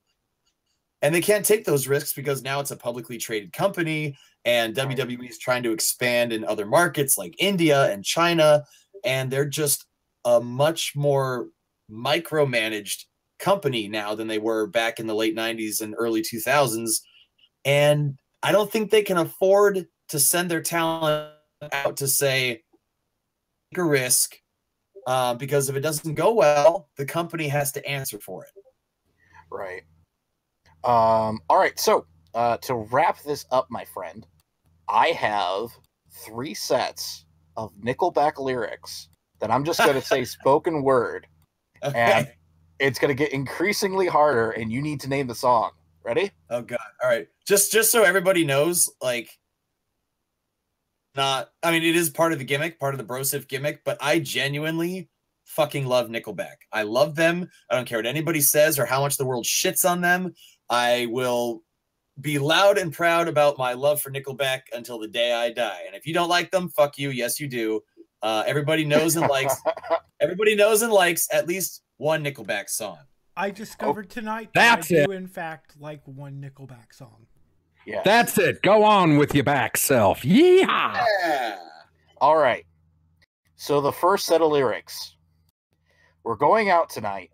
and they can't take those risks because now it's a publicly traded company, and WWE is trying to expand in other markets like India and China, and they're just a much more micromanaged company now than they were back in the late 90s and early 2000s. And I don't think they can afford to send their talent out to say, take a risk, because if it doesn't go well, the company has to answer for it. Right. All right, so to wrap this up, my friend, I have 3 sets of Nickelback lyrics that I'm just going to say spoken word, and Okay. it's going to get increasingly harder, and you need to name the song. Ready? Oh god. All right. Just so everybody knows, like, not. I mean, it is part of the gimmick, part of the Brosif gimmick, but I genuinely fucking love Nickelback. I love them. I don't care what anybody says or how much the world shits on them. I will be loud and proud about my love for Nickelback until the day I die. And if you don't like them, fuck you. Yes, you do. Everybody knows and likes. Everybody knows and likes at least one Nickelback song. I discovered tonight That's that I it. do in fact like one Nickelback song. Yes. That's it. Go on with your back self. Yeehaw! Yeah. All right. So the first set of lyrics. We're going out tonight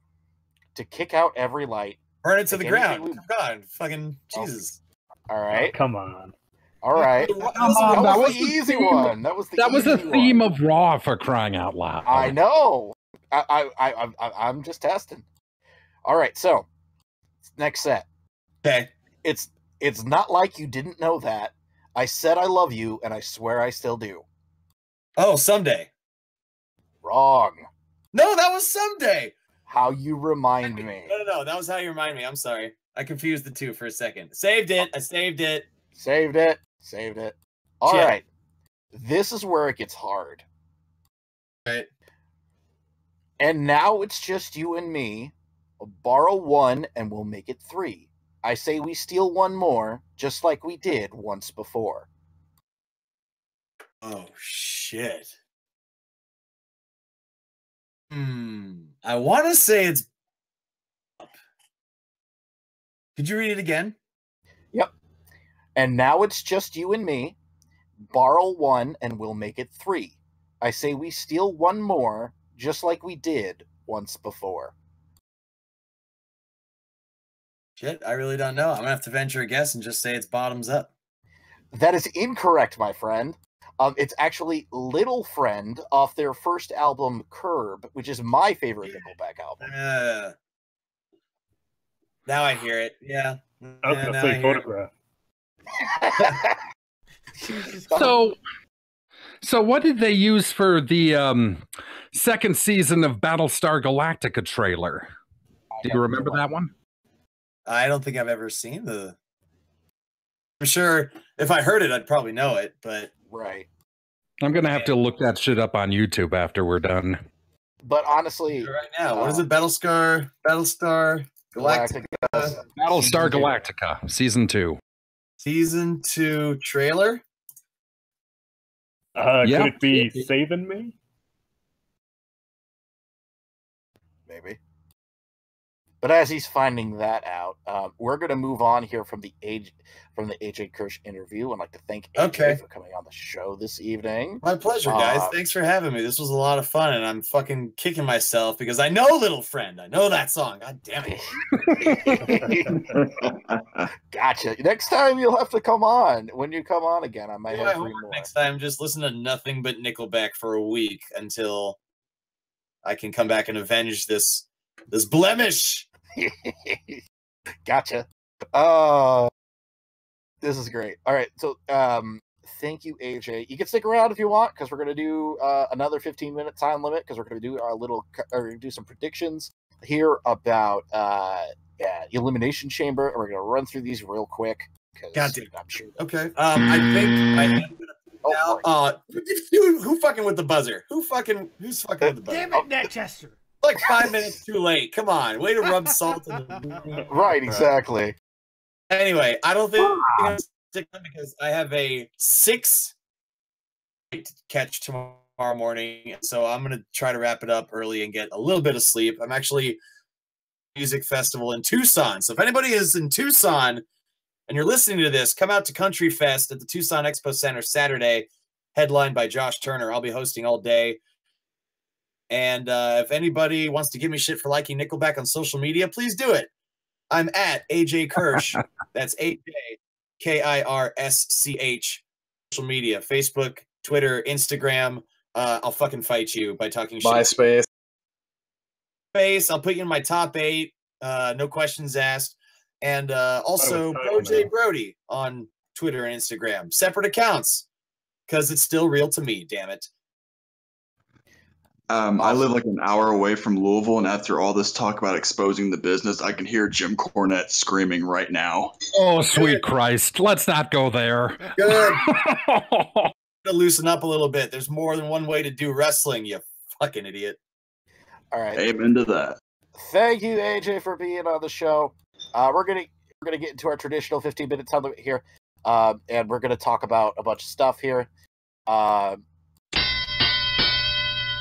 to kick out every light. Burn it to the Like ground. anything Come on, fucking Jesus. All right. Oh, come on. All right. Come That on, was the easy one. That was the That was the easy theme one. of Raw, for crying out loud. I know. I'm just testing. All right. So next set. Okay. It's not like you didn't know that. I said I love you, and I swear I still do. Oh, Someday. Wrong. No, that was Someday. How you remind me. No. That was How You Remind Me. I'm sorry. I confused the two for a second. Saved it. I saved it. Saved it. Saved it. All Shit. right. This is where it gets hard. Right. And now it's just you and me. Borrow 1 and we'll make it 3. I say we steal 1 more, just like we did once before. Oh, shit. I want to say it's. Could you read it again? Yep. And now it's just you and me. Borrow 1 and we'll make it 3. I say we steal 1 more, just like we did once before. Shit, I really don't know. I'm gonna have to venture a guess and just say it's Bottoms Up. That is incorrect, my friend. It's actually Little Friend off their first album, Curb, which is my favorite Nickelback album. Now I hear it. Yeah. I was going to say Photograph. So what did they use for the second season of Battlestar Galactica trailer? Do you remember that one? I don't think I've ever seen the. I'm sure if I heard it, I'd probably know it, but. Right. I'm going to have to look that shit up on YouTube after we're done. But honestly, right now, what is it? Battlestar Galactica. Battlestar Galactica, Season 2. Season 2 trailer? Yeah. Could it be Saving Me? maybe. But as he's finding that out, we're going to move on here from the AJ Kirsch interview. I'd like to thank AJ for coming on the show this evening. My pleasure, guys. Thanks for having me. This was a lot of fun, and I'm fucking kicking myself because I know Little Friend. I know that song. God damn it. Gotcha. Next time you'll have to come on. When you come on again, I might have 3 more. Next time, just listen to nothing but Nickelback for a week until I can come back and avenge this blemish. Gotcha. This is great. All right, so thank you, AJ. You can stick around if you want, because we're going to do another 15-minute time limit, because we're going to do do some predictions here about Elimination Chamber, and we're going to run through these real quick. God damn. I'm sure. Okay. I think I am gonna who fucking with the buzzer? Who's fucking with the buzzer? Damn it, Netchester. Like 5 minutes too late. Come on. Way to rub salt in the Right, exactly. Anyway, I don't think I'm gonna stick on because I have a 6 catch tomorrow morning. So I'm gonna try to wrap it up early and get a little bit of sleep. I'm actually music festival in Tucson. So if anybody is in Tucson and you're listening to this, come out to Country Fest at the Tucson Expo Center Saturday, headlined by Josh Turner. I'll be hosting all day. And if anybody wants to give me shit for liking Nickelback on social media, please do it. I'm at AJ Kirsch. That's AJ KIRSCH. Social media, Facebook, Twitter, Instagram. I'll fucking fight you by talking shit. MySpace. I'll put you in my top 8. No questions asked. And also title BoJ now. Brody on Twitter and Instagram. Separate accounts, because it's still real to me, damn it. I live like an hour away from Louisville, and after all this talk about exposing the business, I can hear Jim Cornette screaming right now. Oh, sweet Christ. Let's not go there. Good. To loosen up a little bit. There's more than one way to do wrestling, you fucking idiot. All right. Amen to that. Thank you, AJ, for being on the show. We're gonna get into our traditional 15-minute time limit here, and we're gonna talk about a bunch of stuff here.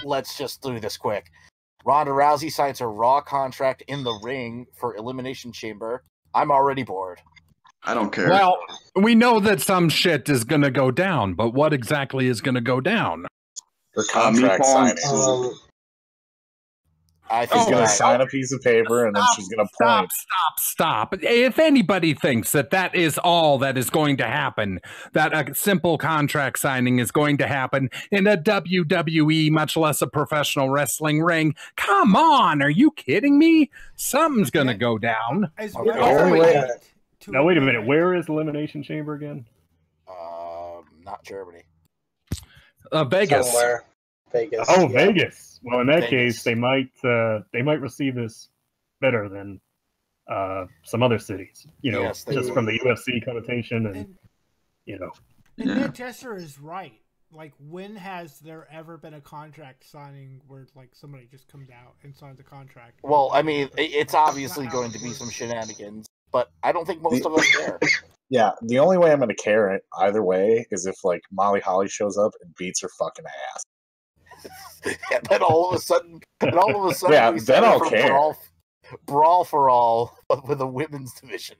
Let's just do this quick. Ronda Rousey signs her Raw contract in the ring for Elimination Chamber. I'm already bored. I don't care. Well, we know that some shit is going to go down, but what exactly is going to go down? Her contract signing. I think She's going to sign a piece of paper and then she's going to point. Stop. If anybody thinks that that is all that is going to happen, that a simple contract signing is going to happen in a WWE, much less a professional wrestling ring, come on, are you kidding me? Something's going to go down. Now, wait a minute. Where is Elimination Chamber again? Not Germany. Vegas. Somewhere. Vegas. Oh, yeah. Vegas. Well, in that Vegas. case, they might receive this better than some other cities. You know, Yes, they just will. from the UFC connotation, and you know. And Yeah. Ned Jester is right. Like, when has there ever been a contract signing where like somebody just comes out and signs a contract? Well, I mean, it's obviously going to be some shenanigans, but I don't think most of us care. Yeah, the only way I'm going to care either way is if like Molly Holly shows up and beats her fucking ass. And then all of a sudden, Yeah, we then sign I'll for care. Brawl for all, but with a women's division.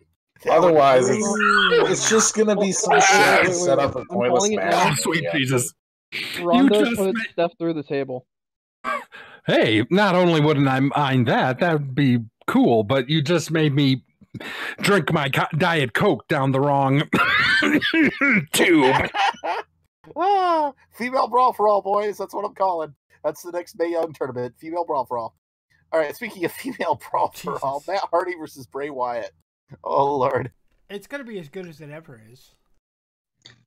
Otherwise, it's just going to be some shit to set up a I'm pointless calling it match. now. Oh, sweet Jesus. Ronda just put made- Steph through the table. Hey, not only wouldn't I mind that would be cool, but you just made me drink my Diet Coke down the wrong tube. Female Brawl for all, boys. That's what I'm calling. That's the next Mae Young tournament. Female Brawl for all. All right, speaking of female Brawl for all, Jesus. Matt Hardy versus Bray Wyatt. Oh, Lord. It's gonna be as good as it ever is.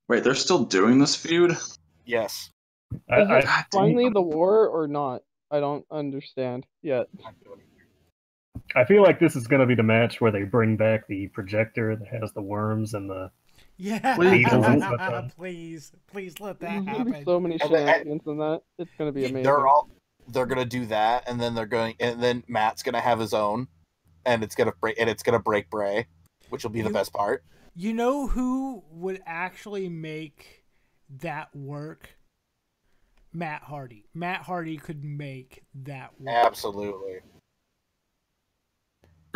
Wait, they're still doing this feud? Yes. Is it God finally the war or not? I don't understand yet. I feel like this is going to be the match where they bring back the projector that has the worms and the. Yeah. Please. Please let that There's gonna happen. be so many And then- shenanigans in that. It's gonna be amazing. They're gonna do that, and then Matt's gonna have his own, and it's gonna break Bray, which will be the best part. You know who would actually make that work? Matt Hardy. Matt Hardy could make that work. Absolutely.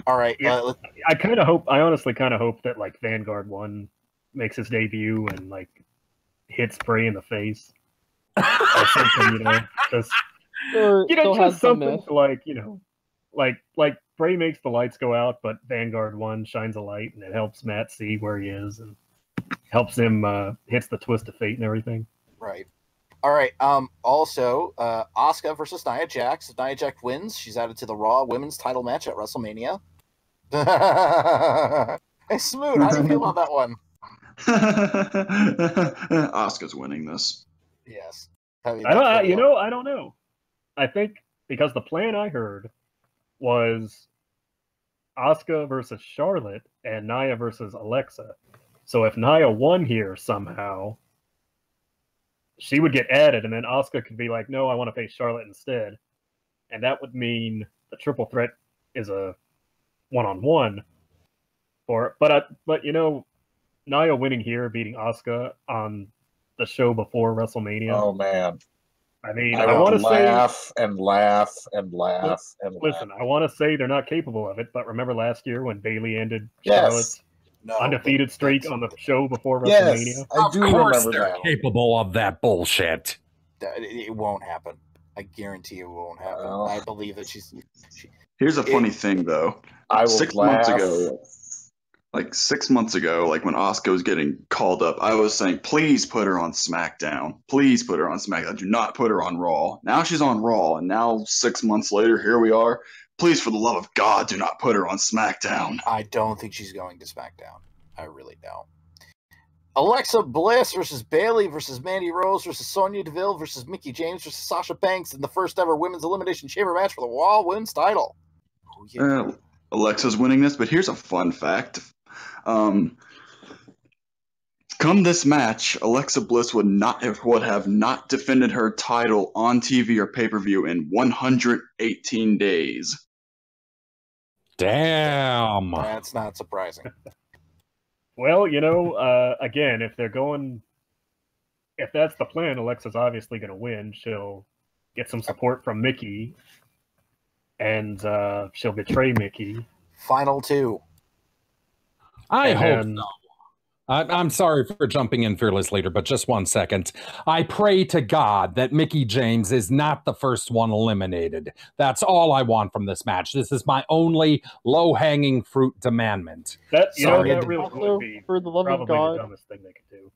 All right. Yeah. I honestly kind of hope that like Vanguard 1 makes his debut and like hits Bray in the face or something, you know, just Or still has just some something myth. to, like, you know, like Bray makes the lights go out, but Vanguard 1 shines a light and it helps Matt see where he is and helps him hits the twist of fate and everything. Right. All right. Also, Asuka versus Nia Jax. If Nia Jax wins, she's added to the Raw Women's Title match at WrestleMania. Hey, Smoot, how do you feel about that one? Asuka's winning this. Yes. I mean, I that's don't, what you we know, I don't know. I think because the plan I heard was Asuka versus Charlotte and Nia versus Alexa. So if Nia won here somehow, she would get added, and then Asuka could be like, "No, I want to face Charlotte instead," and that would mean the triple threat is a one-on-one. But you know, Nia winning here, beating Asuka on the show before WrestleMania. Oh man, I mean, I I want would to say, laugh and laugh and laugh and laugh. listen, I want to say they're not capable of it, but remember last year when Bayley ended Yes. Charlotte's No, undefeated streak that's- on the show before Yes, WrestleMania? I Of do course remember they're that. capable of that bullshit. It won't happen. I guarantee it won't happen. Well. I believe that she Here's a funny thing, though. I will 6 laugh. months ago, like 6 months ago, like when Asuka was getting called up, I was saying, please put her on SmackDown. Please put her on SmackDown. Do not put her on Raw. Now she's on Raw, and now 6 months later, here we are. Please, for the love of God, do not put her on SmackDown. I don't think she's going to SmackDown. I really don't. Alexa Bliss versus Bayley versus Mandy Rose versus Sonya Deville versus Mickie James versus Sasha Banks in the first ever Women's Elimination Chamber match for the Raw Women's title. Alexa's winning this, but here's a fun fact. Come this match, Alexa Bliss would have not defended her title on TV or pay-per-view in 118 days. Damn. That's not surprising. Well, again, if that's the plan, Alexa's obviously going to win. She'll get some support from Mickie, and she'll betray Mickie. Final two. I hope so. I'm sorry for jumping in, Fearless Leader, but just 1 second. I pray to God that Mickie James is not the first one eliminated. That's all I want from this match. This is my only low-hanging fruit demandment. That really would be for the love of probably God, the dumbest thing they could do.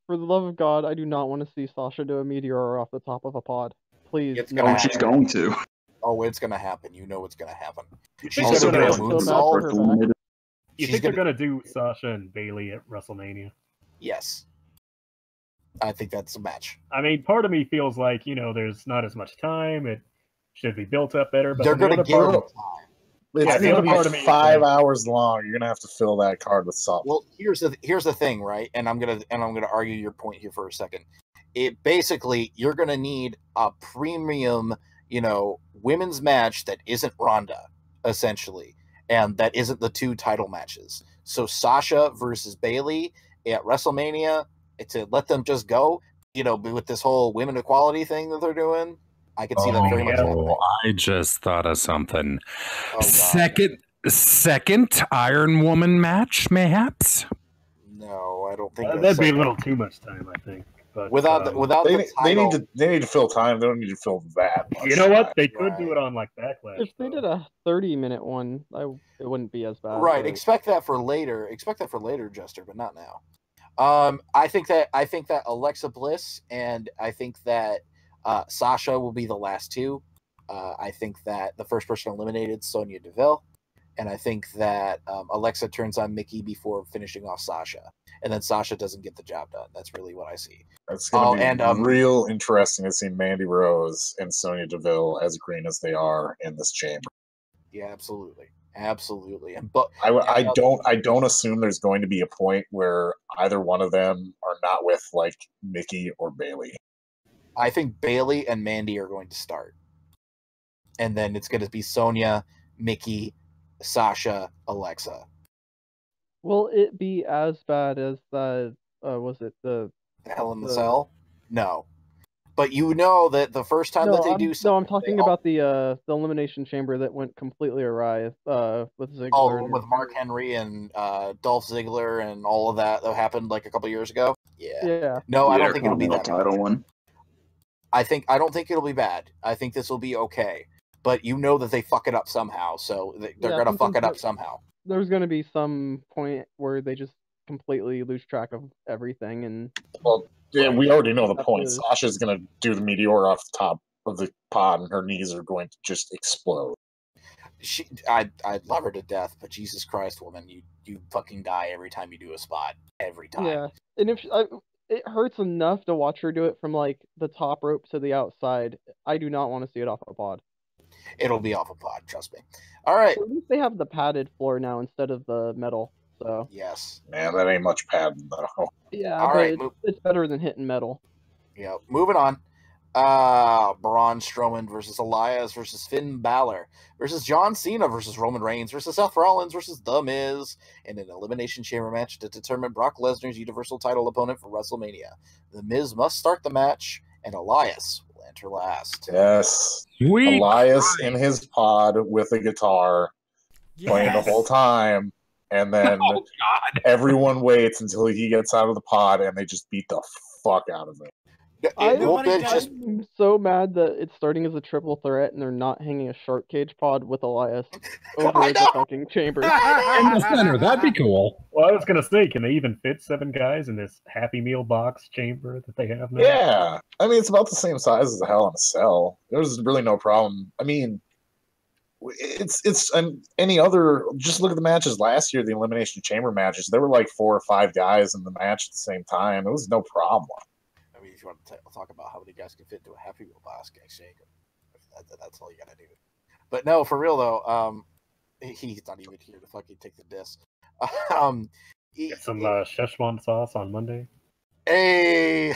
For the love of God, I do not want to see Sasha do a meteor off the top of a pod. Please, It's no. gonna She's going to. Oh, it's going to happen. You know it's going to happen. She's Also, gonna do a do moonsault. You She's think they're going to do Sasha and Bayley at WrestleMania? Yes. I think that's a match. I mean, part of me feels like, there's not as much time. It should be built up better. But They're going to give them time. It's the going other part to of be me 5 hours long. You're going to have to fill that card with something. Well, here's the thing, right? And I'm gonna argue your point here for a second. It basically, you're gonna need a premium, women's match that isn't Ronda, essentially, and that isn't the two title matches. So Sasha versus Bayley at WrestleMania, to let them just go, with this whole women equality thing that they're doing. I could see that very much happening. I just thought of something. Oh, God. Second Iron Woman match, mayhaps? No, I don't think that'd be a little too much time, I think. But without the title, they need to fill time. They don't need to fill that much. You know what? time. They could do it on Backlash. If they did a 30-minute one, it wouldn't be as bad. right? but- Expect that for later. Expect that for later, Jester, but not now. I think that Alexa Bliss and I think that Sasha will be the last two. I think that the first person eliminated, Sonya Deville, and I think that Alexa turns on Mickie before finishing off Sasha, and then Sasha doesn't get the job done. That's really what I see. It's going to be real interesting to see Mandy Rose and Sonya Deville, as green as they are, in this chamber. Yeah, absolutely. And I don't assume there's going to be a point where either one of them are not with like Mickie or Bayley. I think Bayley and Mandy are going to start, and then it's going to be Sonya, Mickie, Sasha, Alexa. Will it be as bad as the was it the Hell in the Cell? No. But that the first time that they do something... No, I'm talking about the Elimination Chamber that went completely awry with Ziggler. Oh, with Mark Henry and Dolph Ziggler and all of that happened like a couple years ago? Yeah. No, I don't think it'll be that title one. I don't think it'll be bad. I think this will be okay. But that they fuck it up somehow, so they're going to fuck it up somehow. There's going to be some point where they just completely lose track of everything. And well, yeah, we already know the point. Sasha's going to do the meteor off the top of the pod, and her knees are going to just explode. I love her to death, but Jesus Christ, woman, you fucking die every time you do a spot. Every time. Yeah, and it hurts enough to watch her do it from like the top rope to the outside. I do not want to see it off a pod. It'll be off a pod, trust me. All right. So at least they have the padded floor now instead of the metal. So yes, man, that ain't much padding though. Yeah, all right. It's better than hitting metal. Yeah, moving on. Braun Strowman versus Elias versus Finn Balor versus John Cena versus Roman Reigns versus Seth Rollins versus The Miz in an Elimination Chamber match to determine Brock Lesnar's Universal title opponent for WrestleMania. The Miz must start the match, and Elias will enter last. Yes. Elias in his pod with a guitar playing the whole time, and then everyone waits until he gets out of the pod and they just beat the fuck out of him. I'm so mad that it's starting as a triple threat and they're not hanging a shark cage pod with Elias over the fucking chamber. In the center, that'd be cool. Well, I was going to say, can they even fit 7 guys in this Happy Meal box chamber that they have now? Yeah. I mean, it's about the same size as the Hell in a Cell. There's really no problem. I mean, it's any other. Just look at the matches last year, the Elimination Chamber matches. There were like 4 or 5 guys in the match at the same time. It was no problem. I mean, if you want to talk about how many guys can fit into a Happy Wheel basket, shake them. That's all you gotta do. But no, for real though, he's not even here to fucking take the diss. Get some Szechuan sauce on Monday. Hey,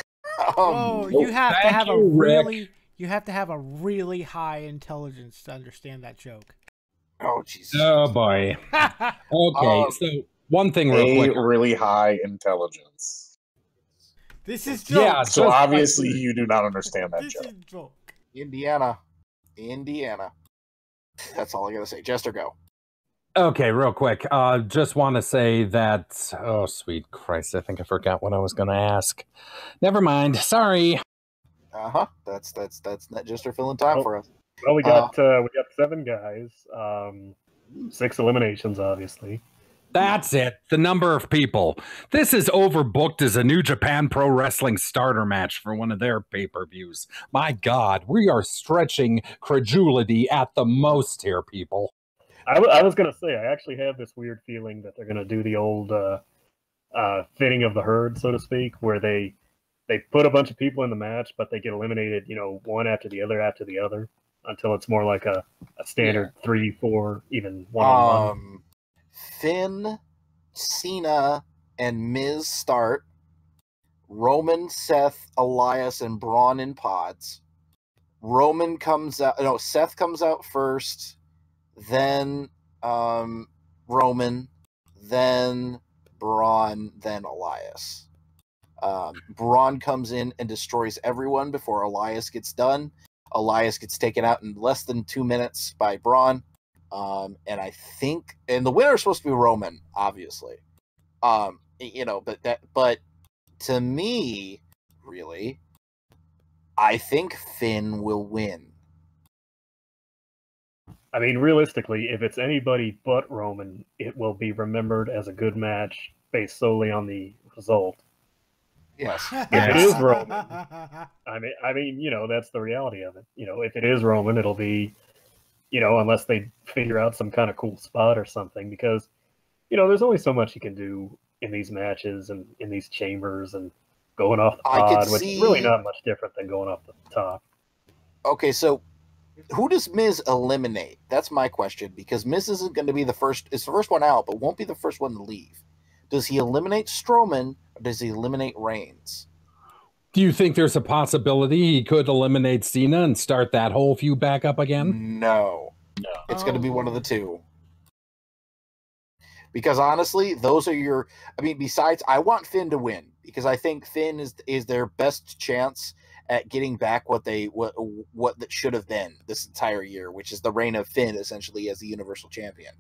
Oh, you have to thank have a you, Rick. really high intelligence to understand that joke. oh Jesus. Oh boy. Okay, so one thing real quick. Really high intelligence. This is joke. Yeah, So just obviously you do not understand that This joke. is joke. Indiana. That's all I gotta say. Jester, go. okay, real quick. Just want to say that. Oh, sweet Christ! I think I forgot what I was going to ask. Never mind. Sorry. That's not Jester filling time Oh. for us. Well, we got 7 guys, 6 eliminations, obviously. That's it. The number of people. This is overbooked as a New Japan Pro Wrestling starter match for one of their pay-per-views. My God, we are stretching credulity at the most here, people. I was gonna say, I actually have this weird feeling that they're gonna do the old thinning of the herd, so to speak, where they put a bunch of people in the match, but they get eliminated, one after the other, until it's more like a standard 3, 4, even 1-on-1. Finn, Cena, and Miz start. Roman, Seth, Elias, and Braun in pods. Seth comes out first, then Roman, then Braun, then Elias. Braun comes in and destroys everyone before Elias gets done. Elias gets taken out in less than 2 minutes by Braun. And I think, and the winner is supposed to be Roman, obviously. But to me, really, I think Finn will win. I mean, realistically, if it's anybody but Roman, it will be remembered as a good match based solely on the result. Yes. If it is Roman, I mean, that's the reality of it. If it is Roman, it'll be, unless they figure out some kind of cool spot or something, because, there's only so much you can do in these matches and in these chambers and going off the pod, which is really not much different than going off the top. Okay, so who does Miz eliminate? That's my question, because Miz isn't going to be it's the first one out, but won't be the first one to leave. Does he eliminate Strowman, or does he eliminate Reigns? Do you think there's a possibility he could eliminate Cena and start that whole feud back up again? No. It's going to be one of the two. Because honestly, those are besides, I want Finn to win, because I think Finn is their best chance at getting back what that should have been this entire year, which is the reign of Finn, essentially, as the Universal Champion.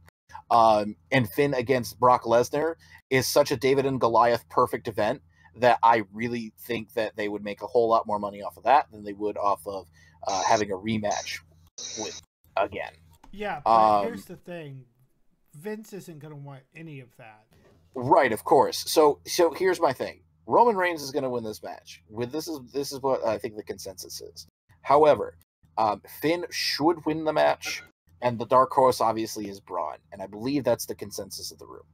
And Finn against Brock Lesnar is such a David and Goliath perfect event that I really think that they would make a whole lot more money off of that than they would off of having a rematch with again. Yeah, but here's the thing. Vince isn't going to want any of that. Right, of course. So here's my thing. Roman Reigns is going to win this match. This is what I think the consensus is. However, Finn should win the match, and the dark horse obviously is Braun, and I believe that's the consensus of the room.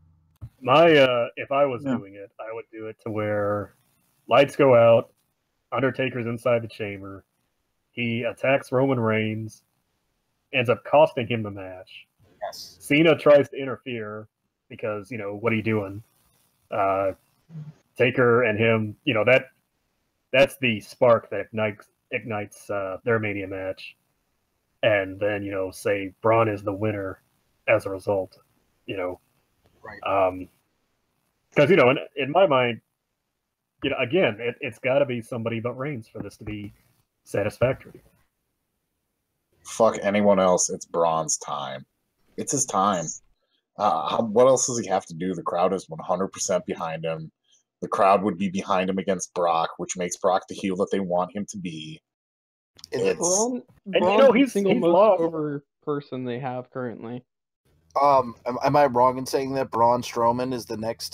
If I was doing it, I would do it to where lights go out, Undertaker's inside the chamber, he attacks Roman Reigns, ends up costing him the match. Yes. Cena tries to interfere because, what are you doing? Taker and him, that's the spark that ignites their Mania match. And then, say Braun is the winner as a result, Right. Because, in my mind, again, it's got to be somebody but Reigns for this to be satisfactory. Fuck anyone else. It's Braun's time. It's his time. What else does he have to do? The crowd is 100% behind him. The crowd would be behind him against Brock, which makes Brock the heel that they want him to be. Braun's he's the single most lost. over person they have currently. Am I wrong in saying that Braun Strowman is the next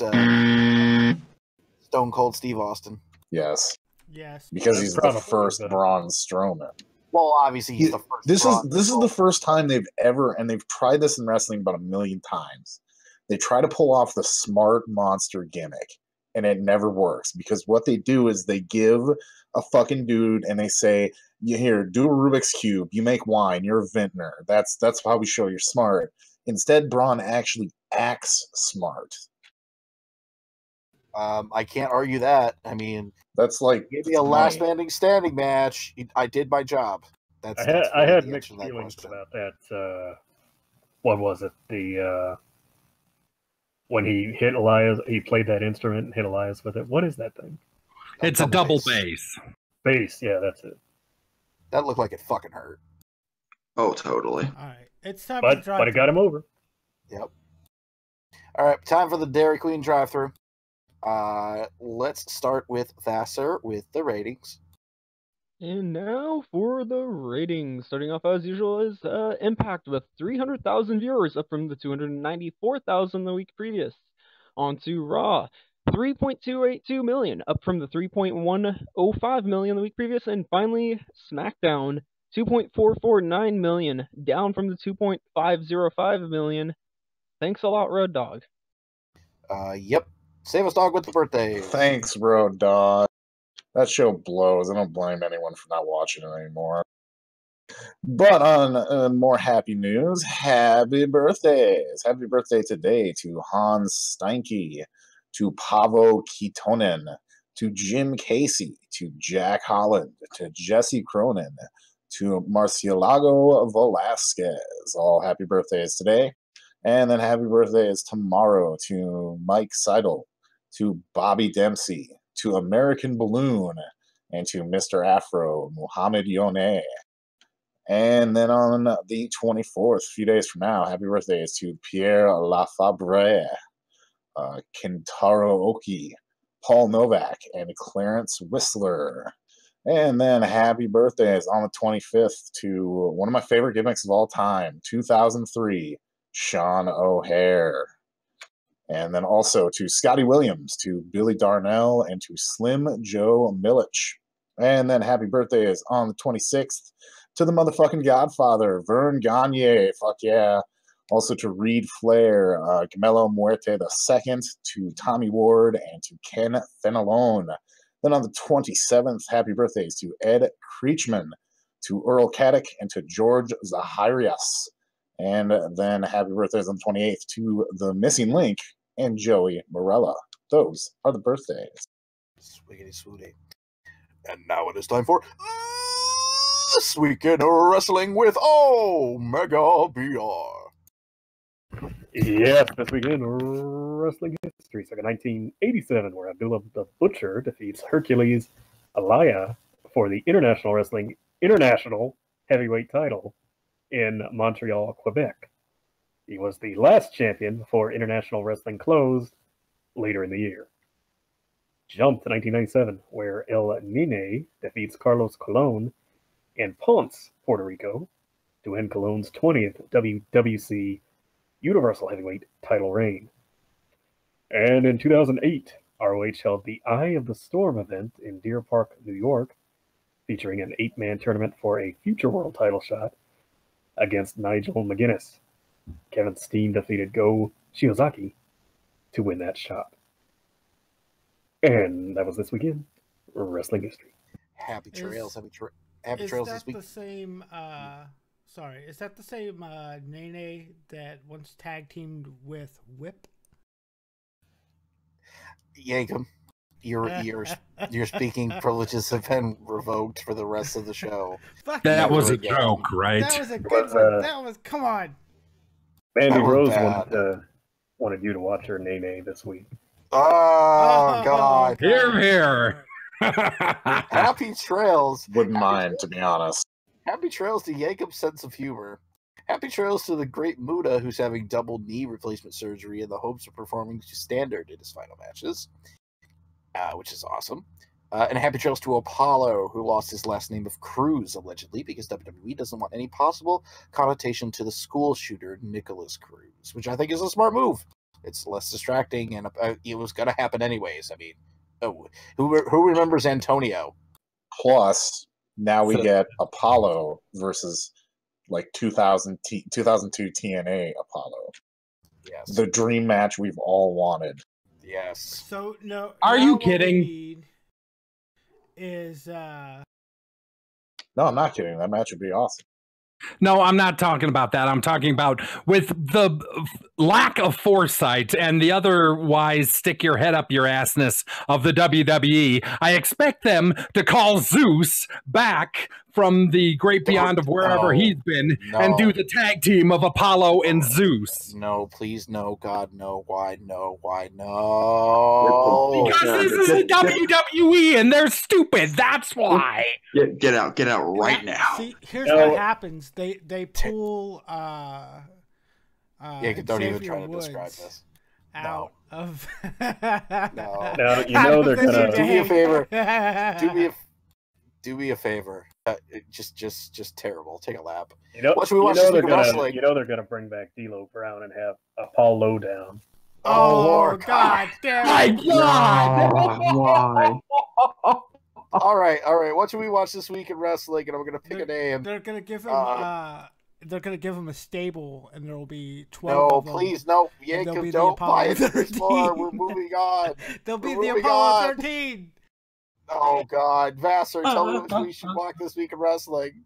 Stone Cold Steve Austin? Yes. Yes. Because he's the Probably, first but- Braun Strowman. Well, obviously he's the first. This is the first time they've ever, and they've tried this in wrestling about 1,000,000 times. They try to pull off the smart monster gimmick, and it never works because what they do is they give a fucking dude and they say, "You here, do a Rubik's cube. You make wine. You're a vintner. That's how we show you're smart." Instead, Braun actually acts smart. I can't argue that. I mean, that's like give me a last man standing match. I did my job. I had mixed feelings about that. What was it? The when he hit Elias, he played that instrument and hit Elias with it. What is that thing? It's a double bass. Bass, yeah, that's it. That looked like it fucking hurt. Oh, totally. All right, it's time but, to drive. But it got him over. Yep. All right, time for the Dairy Queen drive-thru. Let's start with Vassar with the ratings. And now for the ratings. Starting off as usual is Impact with 300,000 viewers, up from the 294,000 the week previous. On to Raw, 3.282 million, up from the 3.105 million the week previous. And finally, SmackDown, 2.449 million, down from the 2.505 million. Thanks a lot, Road Dogg. Yep. Save us, dog, with the birthday. Thanks, Road Dogg. That show blows. I don't blame anyone for not watching it anymore. But on more happy news, happy birthdays. Happy birthday today to Hans Steinke, to Paavo Kitonen, to Jim Casey, to Jack Holland, to Jesse Cronin, to Marcielago Velasquez. All happy birthdays today. And then happy birthdays tomorrow to Mike Seidel, to Bobby Dempsey, to American Balloon, and to Mr. Afro, Muhammad Yone. And then on the 24th, a few days from now, happy birthdays to Pierre Lafabre, Kentaro Oki, Paul Novak, and Clarence Whistler. And then happy birthdays on the 25th to one of my favorite gimmicks of all time, 2003, Sean O'Hare. And then also to Scotty Williams, to Billy Darnell, and to Slim Joe Milich. And then happy birthdays on the 26th to the motherfucking Godfather, Vern Gagne, fuck yeah. Also to Reed Flair, Camelo Muerte II, to Tommy Ward, and to Ken Fenelon. Then on the 27th, happy birthdays to Ed Creechman, to Earl Caddick, and to George Zaharias. And then happy birthdays on the 28th to the Missing Link and Joey Morella. Those are the birthdays. Swiggity swooty. And now it is time for This Week in Wrestling with Omega BR. Yes, This Week in Wrestling History. Circa 1987, where Abdullah the Butcher defeats Hercules Alaya for the International Wrestling International Heavyweight title in Montreal, Quebec. He was the last champion before International Wrestling closed later in the year. Jump to 1997, where El Nene defeats Carlos Colon and Ponce, Puerto Rico, to end Colon's 20th WWC Universal Heavyweight title reign. And in 2008, ROH held the Eye of the Storm event in Deer Park, New York, featuring an 8-man tournament for a future world title shot against Nigel McGuinness. Kevin Steen defeated Go Shiozaki to win that shot. And that was This Weekend Wrestling History. Happy trails. Happy trails this week. Is that the same Nene that once tag teamed with Whip? Yankum, your speaking privileges have been revoked for the rest of the show. That was a joke, right? That was a good one. That was, come on. Mandy Rose wanted you to watch her Nene this week. Oh, God. Hear, hear. Happy trails. Wouldn't mind, to be honest. Happy trails to Yankum's sense of humor. Happy trails to the great Muda, who's having double knee replacement surgery in the hopes of performing to standard in his final matches, which is awesome. And happy trails to Apollo, who lost his last name of Cruz, allegedly, because WWE doesn't want any possible connotation to the school shooter, Nicholas Cruz, which I think is a smart move. It's less distracting, and it was going to happen anyways. I mean, who remembers Antonio? Plus, Now we So- get Apollo versus like 2002 TNA Apollo. Yes. The dream match we've all wanted. Yes. So no. Are now you what we kidding? need is No, I'm not kidding. That match would be awesome. No, I'm not talking about that. I'm talking about with the lack of foresight and the otherwise stick your head up your assness of the WWE. I expect them to call Zeus back from the great beyond of wherever he's been and do the tag team of Apollo and Zeus. No, please, no, God, no, why, no, why, no? Because this is the WWE and they're stupid. That's why. Get out right now. see. Here's what happens. They pull Yeah, don't even try to describe this. out of. No. Now you know they're gonna Do me a favor. Do me a favor. Just terrible. Take a lap. You know, What should we watch this week of wrestling? You know they're gonna bring back D'Lo Brown and have Apollo down. Oh, Lord, God damn My it. God! Why? All right. What should we watch this week in wrestling? And I'm gonna pick a name. They're gonna give him. They're gonna give him a stable, and there will be 12. No, of them. please, no. And they'll be Yankum, the don't Apollo buy it this 13. far. We're moving on. They'll be We're the moving Apollo on. 13. Oh God, Vassar, tell me what we should watch this week in wrestling.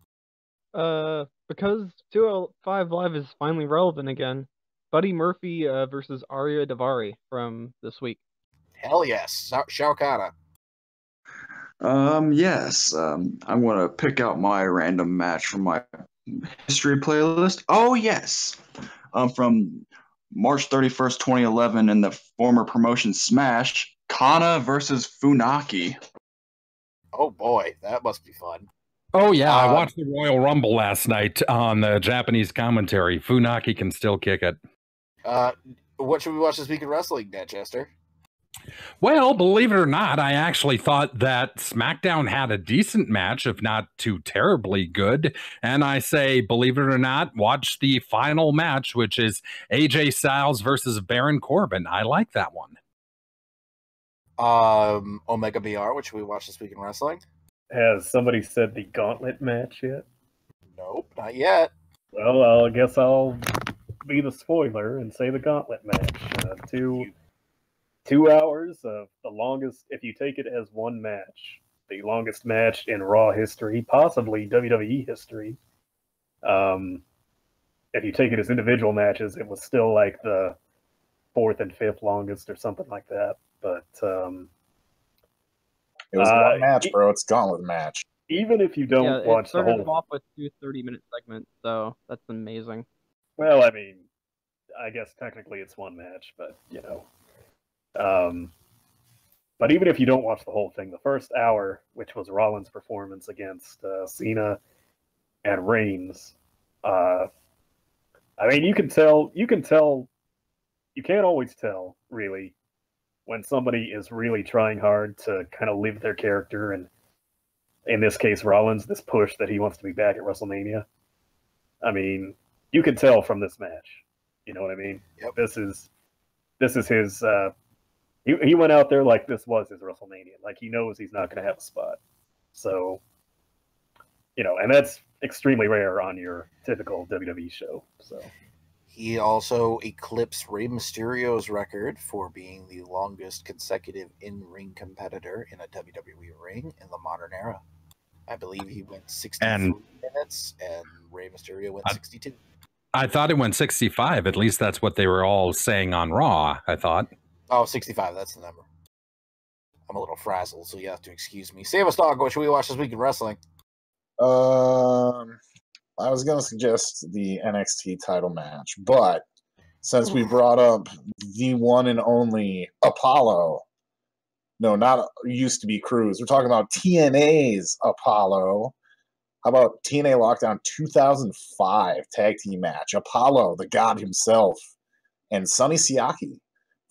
Because 205 Live is finally relevant again. Buddy Murphy versus Arya Davari from this week. Hell yes, Shao Kahn. Yes. I'm gonna pick out my random match from my history playlist. Oh yes. From March 31st, 2011, in the former promotion Smash, Kana versus Funaki. Oh boy, that must be fun. Oh, yeah. I watched the Royal Rumble last night on the Japanese commentary. Funaki can still kick it. What should we watch this week in wrestling, Manchester? Well, believe it or not, I actually thought that SmackDown had a decent match, if not too terribly good. And I say, believe it or not, watch the final match, which is AJ Styles versus Baron Corbin. I like that one. Omega BR, what should we watch this week in wrestling? Has somebody said the gauntlet match yet? Nope, not yet. Well, I guess I'll be the spoiler and say the gauntlet match. 2 hours of the longest, if you take it as one match, the longest match in Raw history, possibly WWE history. If you take it as individual matches, it was still like the 4th and 5th longest or something like that. But It was one match, bro. It's gauntlet match. even if you don't watch it the started whole, off with 2 30-minute segments, so that's amazing. well, I mean, I guess technically it's one match, but you know. But even if you don't watch the whole thing, the first hour, which was Rollins' performance against Cena and Reigns, I mean, you can't always tell, really, when somebody is really trying hard to kind of live their character, and in this case, Rollins, this push that he wants to be back at WrestleMania. I mean, you can tell from this match. You know what I mean? Yep. This is his. He went out there like this was his WrestleMania. Like he knows he's not going to have a spot. So, you know, and that's extremely rare on your typical WWE show. So He also eclipsed Rey Mysterio's record for being the longest consecutive in-ring competitor in a WWE ring in the modern era. I believe he went 63 minutes, and Rey Mysterio went 62. I thought it went 65. At least that's what they were all saying on Raw, I thought. Oh, 65, that's the number. I'm a little frazzled, so you have to excuse me. Save us, dog. What should we watch this week in wrestling? I was going to suggest the NXT title match, but since we brought up the one and only Apollo, no, not used to be Cruz. We're talking about TNA's Apollo. How about TNA Lockdown 2005 tag team match? Apollo, the god himself, and Sonny Siaki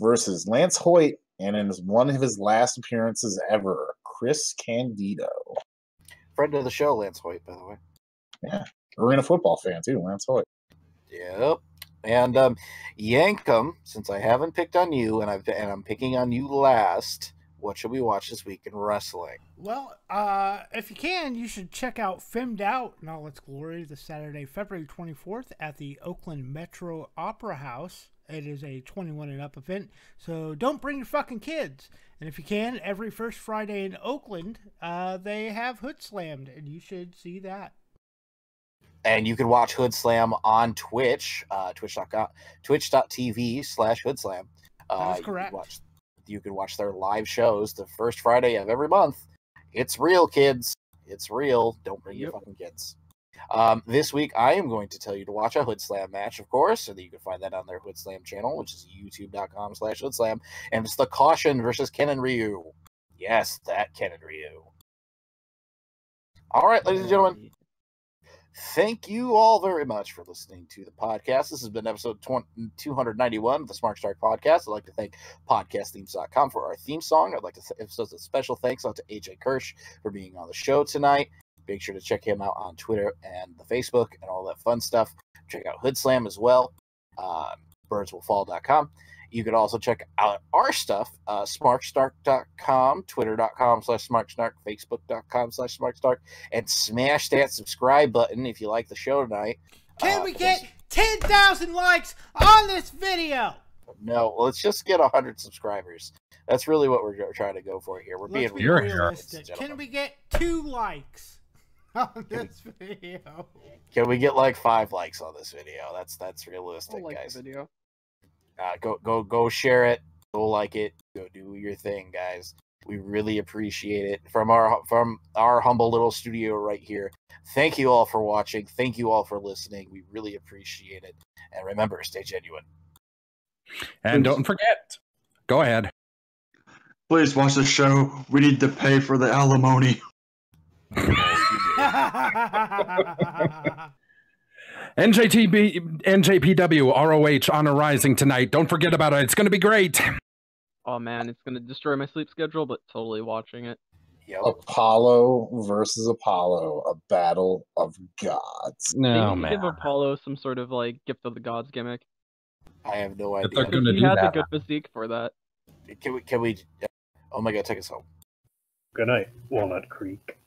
versus Lance Hoyt, and in one of his last appearances ever, Chris Candido. Friend of the show, Lance Hoyt, by the way. Yeah, arena football fan too, Lance Hoyt. Yep. And Yankum, since I haven't picked on you, and I'm picking on you last, what should we watch this week in wrestling? Well, if you can, you should check out Filmed Out in all its glory this Saturday, February 24th at the Oakland Metro Opera House. It is a 21 and up event, so don't bring your fucking kids. And if you can, every first Friday in Oakland, they have Hood Slammed, and you should see that. And you can watch Hood Slam on Twitch, twitch.tv/HoodSlam. That is correct. You can watch their live shows the first Friday of every month. It's real, kids. It's real. Don't bring your fucking kids. This week, I am going to tell you to watch a Hood Slam match, of course, so that you can find that on their Hood Slam channel, which is youtube.com/HoodSlam. And it's the Caution versus Ken and Ryu. Yes, that Ken and Ryu. All right, ladies and gentlemen. Thank you all very much for listening to the podcast. This has been episode 291 of the Smark Snark podcast. I'd like to thank podcastthemes.com for our theme song. I'd like to say a special thanks out to AJ Kirsch for being on the show tonight. Make sure to check him out on Twitter and the Facebook and all that fun stuff. Check out Hood Slam as well, birdswillfall.com. You can also check out our stuff, smarksnark.com, twitter.com/smarksnark, facebook.com/smarksnark, and smash that subscribe button if you like the show tonight. Can we get 10,000 likes on this video? No, let's just get 100 subscribers. That's really what we're trying to go for here. Let's be realistic. Can we get 2 likes on this video? Can we get like 5 likes on this video? That's realistic, guys. The video. Go share it. Go like it. Go do your thing, guys. We really appreciate it from our humble little studio right here. Thank you all for watching. Thank you all for listening. We really appreciate it. And remember, stay genuine. And don't forget. Go ahead. Please watch the show. We need to pay for the alimony. NJPW ROH Honor Rising tonight. Don't forget about it. It's going to be great. Oh man, it's gonna destroy my sleep schedule, but totally watching it. Yep. Apollo versus Apollo, a battle of gods. No, Maybe man. give Apollo some sort of like gift of the gods gimmick. I have no idea. they're gonna He do has that. a good physique for that. Can we? Oh my God, take us home. Good night, Walnut Creek.